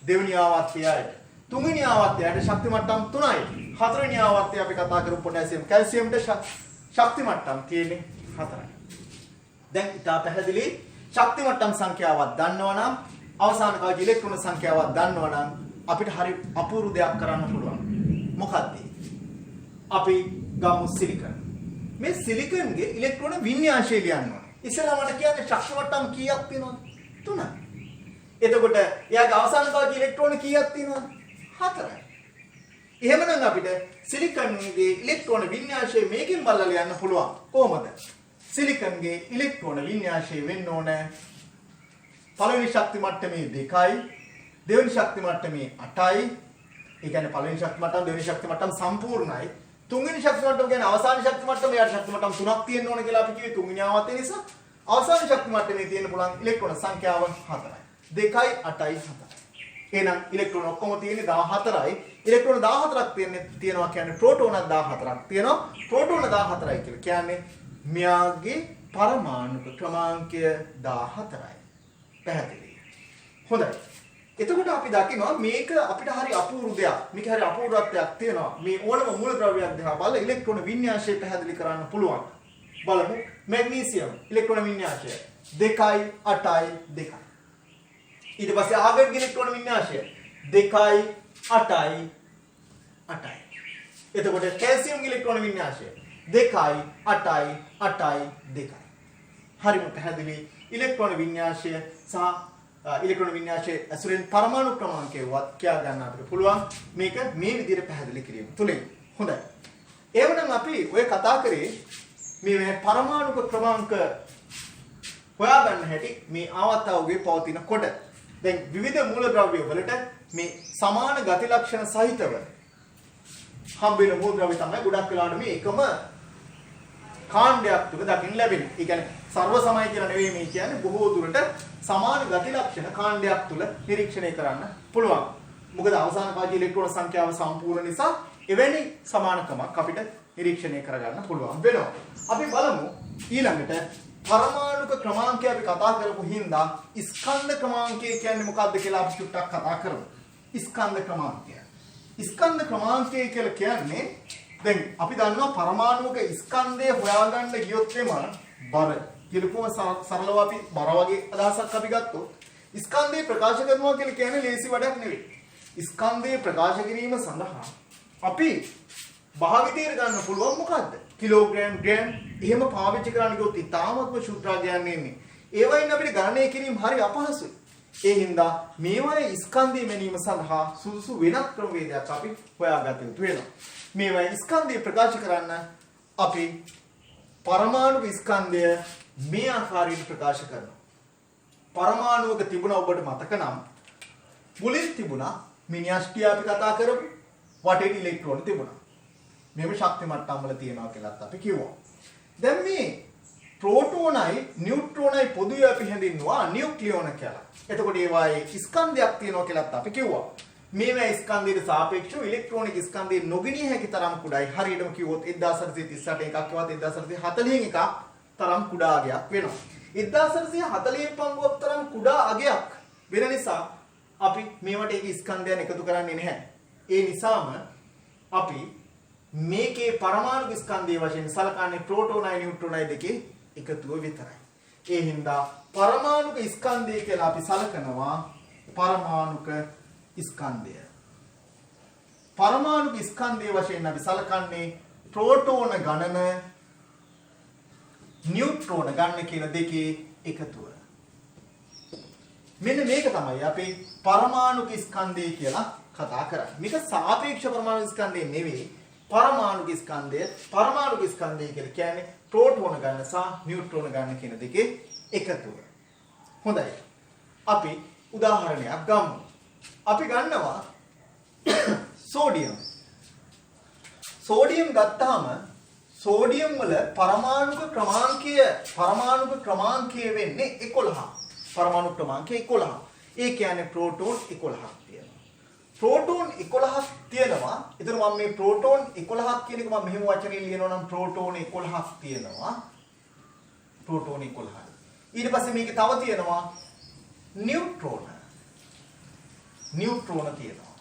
දෙවෙනි ආවර්තයයි. තුන්වෙනි ආවර්තයට ශක්ති මට්ටම් 3යි. හතරවෙනි ආවර්තය අපි කතා කරමු පොටෑසියම්. කැල්සියම්ට ශක්ති මට්ටම් තියෙන්නේ 4යි. දැන් ඉතා පැහැදිලි ශක්ති මට්ටම් සංඛ්‍යාවක් දන්නවනම් අවසාන කාලේ ඉලෙක්ට්‍රෝන සංඛ්‍යාවක් දන්නවනම් අපිට හරි අපූර්ව දෙයක් කරන්න පුළුවන්. මොකක්ද? අපි ගමු සිලිකන්. මේ සිලිකන්ගේ ඉලෙක්ට්‍රෝන වින්‍යාසය ලියන්න ඕනේ. ඉස්සෙල්ලා මට කියන්නේ ශක්ති මට්ටම් කීයක් තියෙනවද? 3යි. එතකොට එයාගේ අවසාන කාලේ ඉලෙක්ට්‍රෝන කීයක් තියෙනවද? 4යි. එහෙමනම් අපිට සිලිකන්ගේ ඉලෙක්ට්‍රෝන වින්‍යාසය මේකෙන් බලලා ලියන්න පුළුවන්. කොහොමද? සිලිකන්ගේ ඉලෙක්ට්‍රෝන වින්‍යාසය වෙන්න ඕන පළවෙනි ශක්ති මට්ටමේ 2යි, දෙවෙනි ශක්ති මට්ටමේ 8යි. ඒ කියන්නේ පළවෙනි ශක්ති මට්ටම, දෙවෙනි ශක්ති මට්ටම සම්පූර්ණයි. තුන්වෙනි ශක්ති මට්ටම කියන්නේ අවසාන ශක්ති මට්ටම. යාට ශක්ති මට්ටම් 3ක් තියෙන්න ඕන කියලා අපි කිව්වේ තුන්වෙනි ආවර්තය නිසා. අවසාන ශක්ති මට්ටමේ තියෙන්න පුළුවන් ඉලෙක්ට්‍රෝන සංඛ්‍යාව 4යි. 2යි, 8යි, 7යි. එහෙනම් ඉලෙක්ට්‍රෝන ඔක්කොම තියෙන්නේ 14යි. ඉලෙක්ට්‍රෝන 14ක් තියෙනවා කියන්නේ ප්‍රෝටෝන 14ක් තියෙනවා. ප්‍රෝටෝන 14යි කියලා කියන්නේ මෙයාගේ පරමාණු ක්‍රමාංකය 14යි. පැහැදිලි. හොඳයි. එතකොට අපි දකිනවා මේක අපිට හරි අපූර්ව දෙයක්. මේක හරි අපූර්වත්වයක් තියෙනවා. මේ ඕනම මූලද්‍රව්‍යයක් දිහා බලලා ඉලෙක්ට්‍රෝන වින්‍යාසය පැහැදිලි කරන්න පුළුවන්. බලමු. මැග්නීසියම් ඉලෙක්ට්‍රෝන වින්‍යාසය 2යි 8යි 2යි. ඊට පස්සේ ආගත් ඉලෙක්ට්‍රෝන වින්‍යාසය 2යි 8යි 8යි. එතකොට කැල්සියම් ඉලෙක්ට්‍රෝන වින්‍යාසය 2යි 8යි 8යි 2යි. හරිම පැහැදිලි. ඉලෙක්ට්‍රෝන වින්‍යාසය සහ ඉලෙක්ට්‍රෝන වින්‍යාසයේ ඇසුරෙන් පරමාණු ක්‍රමාංකයවත් කියා ගන්න අපිට පුළුවන්. මේක මේ විදිහට පැහැදිලි කිරීම තුලින්. හොඳයි. එවනම් අපි ඔය කතා කරේ මේ පරමාණු ක්‍රමාංක හොයාගන්න හැටි මේ ආවර්තවගේ පවතින කොට. දැන් විවිධ මූලද්‍රව්‍ය වලට මේ සමාන ගති ලක්ෂණ සහිතව හම්බෙන මූලද්‍රව්‍ය තමයි ගොඩක් වෙලාවට මේ එකම කාණ්ඩයක් තුල දකින්න ලැබෙන්නේ. ඒ කියන්නේ සර්ව සමය කියලා නෙවෙයි මේ කියන්නේ බොහෝ දුරට සමාන ගති ලක්ෂණ කාණ්ඩයක් තුල නිරීක්ෂණය කරන්න පුළුවන්. මොකද අවසාන කාලේ ඉලෙක්ට්‍රෝන සංඛ්‍යාව සම්පූර්ණ නිසා එවැනි සමානකමක් අපිට නිරීක්ෂණය කරගන්න පුළුවන් වෙනවා. අපි බලමු ඊළඟට පරමාණුක ක්‍රමාංකය අපි කතා කරපු හින්දා ස්කන්ධ ක්‍රමාංකය කියන්නේ මොකක්ද කියලා අපි චුට්ටක් කතා කරමු. ස්කන්ධ ක්‍රමාංකය. ස්කන්ධ ක්‍රමාංකය කියලා කියන්නේ දැන් අපි දන්නවා පරමාණුක ස්කන්ධය හොයාගන්න ගියොත් එම බර කියලකම සරලව අපි බර වගේ අදහසක් අපි ගත්තොත් ස්කන්ධය ප්‍රකාශ කරනවා කියලා කියන්නේ ලේසි වැඩක් නෙවෙයි. ස්කන්ධය ප්‍රකාශ කිරීම සඳහා අපි භාවිතයට ගන්න පුළුවන් මොකද්ද? කිලෝග්‍රෑම්, ග්‍රෑම් එහෙම පාවිච්චි කරන්න ගියොත් ඉතාමත්ම ශුද්ධාගයන් එන්නේ. ඒවයින් අපිට ගණනය කිරීම හරි අපහසුයි. ඒ හින්දා මේවායේ ස්කන්ධය මැනීම සඳහා සුදුසු වෙනත් ක්‍රමවේදයක් අපි හොයාගත යුතු වෙනවා. මේවායේ ස්කන්ධය ප්‍රකාශ කරන්න අපි පරමාණුක ස්කන්ධය මේ ආකාරයෙන් ප්‍රකාශ කරනවා. පරමාණුවක තිබුණ ඔබට මතක නම් මුලින් තිබුණා මිනිස්ටිය අපි කතා කරමු. වටේ ඉලෙක්ට්‍රෝන තිබුණා. මේව ශක්ති මට්ටම් වල තියෙනවා කියලාත් අපි කිව්වා. දැන් මේ ප්‍රෝටෝනයි නියුට්‍රෝනයි පොදුවේ අපි හැඳින්වුවා නියුක්ලියෝන කියලා. එතකොට ඒවායේ ස්කන්ධයක් තියෙනවා කියලාත් අපි කිව්වා. මේවා ස්කන්ධයට සාපේක්ෂව ඉලෙක්ට්‍රෝනික ස්කන්ධයේ නොගිනිය හැකි තරම් කුඩායි. හරියටම කිව්වොත් 1838 එකක් වවත් 1840 එකක් තරම් කුඩා අගයක් වෙනවා. 1840 පංගුවක් තරම් කුඩා අගයක් වෙන නිසා අපි මේවට ඒක ස්කන්ධයන් එකතු කරන්නේ නැහැ. ඒ නිසාම අපි මේකේ පරමාණු ස්කන්ධයේ වශයෙන් සලකන්නේ ප්‍රෝටෝනයි නියුට්‍රෝනයි දෙකේ එකතුව විතරයි. ඒ හින්දා පරමාණුක ස්කන්ධය කියලා අපි සලකනවා පරමාණුක ස්කන්ධය. පරමාණුක ස්කන්ධයේ වශයෙන් අපි සලකන්නේ ප්‍රෝටෝන ගණන නියුට්‍රෝන ගණන කියන දෙකේ එකතුව. මෙන්න මේක තමයි අපි පරමාණුක ස්කන්ධය කියලා කතා කරන්නේ. මේක සාපේක්ෂ පරමාණු ස්කන්ධය නෙවෙයි. පරමාණුක ස්කන්ධය කියලා කියන්නේ ප්‍රෝටෝන ගණන සහ නියුට්‍රෝන ගණන කියන දෙකේ එකතුව. හොඳයි. අපි උදාහරණයක් ගමු. අපි ගන්නවා සෝඩියම්. සෝඩියම් ගත්තාම සෝඩියම් වල පරමාණුක ක්‍රමාංකය වෙන්නේ 11. පරමාණු ක්‍රමාංකය 11. ඒ කියන්නේ ප්‍රෝටෝන 11ක් තියෙනවා. ප්‍රෝටෝන 11ක් තියෙනවා. එතන මම මේ ප්‍රෝටෝන 11ක් කියන එක මම මෙහෙම වචනේ ලියනවා නම් ප්‍රෝටෝන 11ක් තියෙනවා. ප්‍රෝටෝන 11. ඊට පස්සේ මේකේ තව තියෙනවා නියුට්‍රෝන. නියුට්‍රෝන තියෙනවා.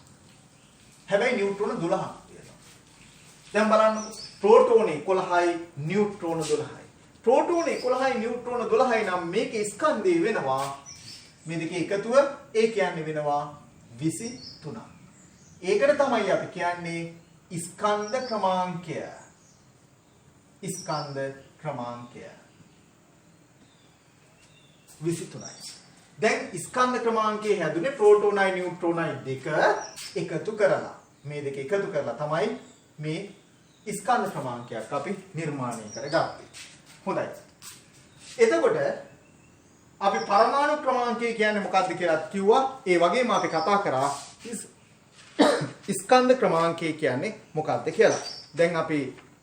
හැබැයි නියුට්‍රෝන 12ක් තියෙනවා. දැන් බලන්න ප්‍රෝටෝන 11යි නියුට්‍රෝන 12යි. ප්‍රෝටෝන 11යි නියුට්‍රෝන 12යි නම් මේකේ ස්කන්ධය වෙනවා මේ දෙකේ එකතුව ඒ කියන්නේ වෙනවා 23ක්. ඒකට තමයි අපි කියන්නේ ස්කන්ධ ක්‍රමාංකය. ස්කන්ධ ක්‍රමාංකය 23යි. දැන් ස්කන්ධ ක්‍රමාංකයේ හැදුනේ ප්‍රෝටෝනයි නියුට්‍රෝනයි දෙක එකතු කරලා. මේ දෙක එකතු කරලා තමයි මේ ස්කන්ධ ක්‍රමාංකයක් අපි නිර්මාණය කරගත්තේ. හොඳයි. එතකොට අපි පරමාණු ක්‍රමාංකය කියන්නේ මොකක්ද කියලා කිව්වා. ඒ වගේම අපි කතා කරා ස්කන්ධ ක්‍රමාංකය කියන්නේ මොකක්ද කියලා. දැන් අපි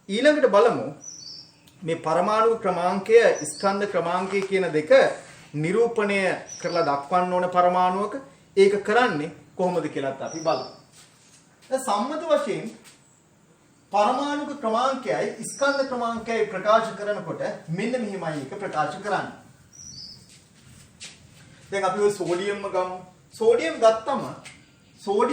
ඊළඟට බලමු මේ පරමාණු ක්‍රමාංකය ස්කන්ධ ක්‍රමාංකය කියන දෙක නිරූපණය කරලා දක්වන්න ඕන පරමාණුවක ඒක කරන්නේ කොහොමද කියලාත් අපි බලමු. දැන් සම්මත වශයෙන් පරමාණු ක්‍රමාංකයයි ස්කන්ධ ක්‍රමාංකයයි ප්‍රකාශ කරනකොට මෙන්න මෙහිමයි එක ප්‍රකාශ කරන්නේ. දැන් අපි ඔය සෝඩියම්ම ගමු. සෝඩියම් ගත්තම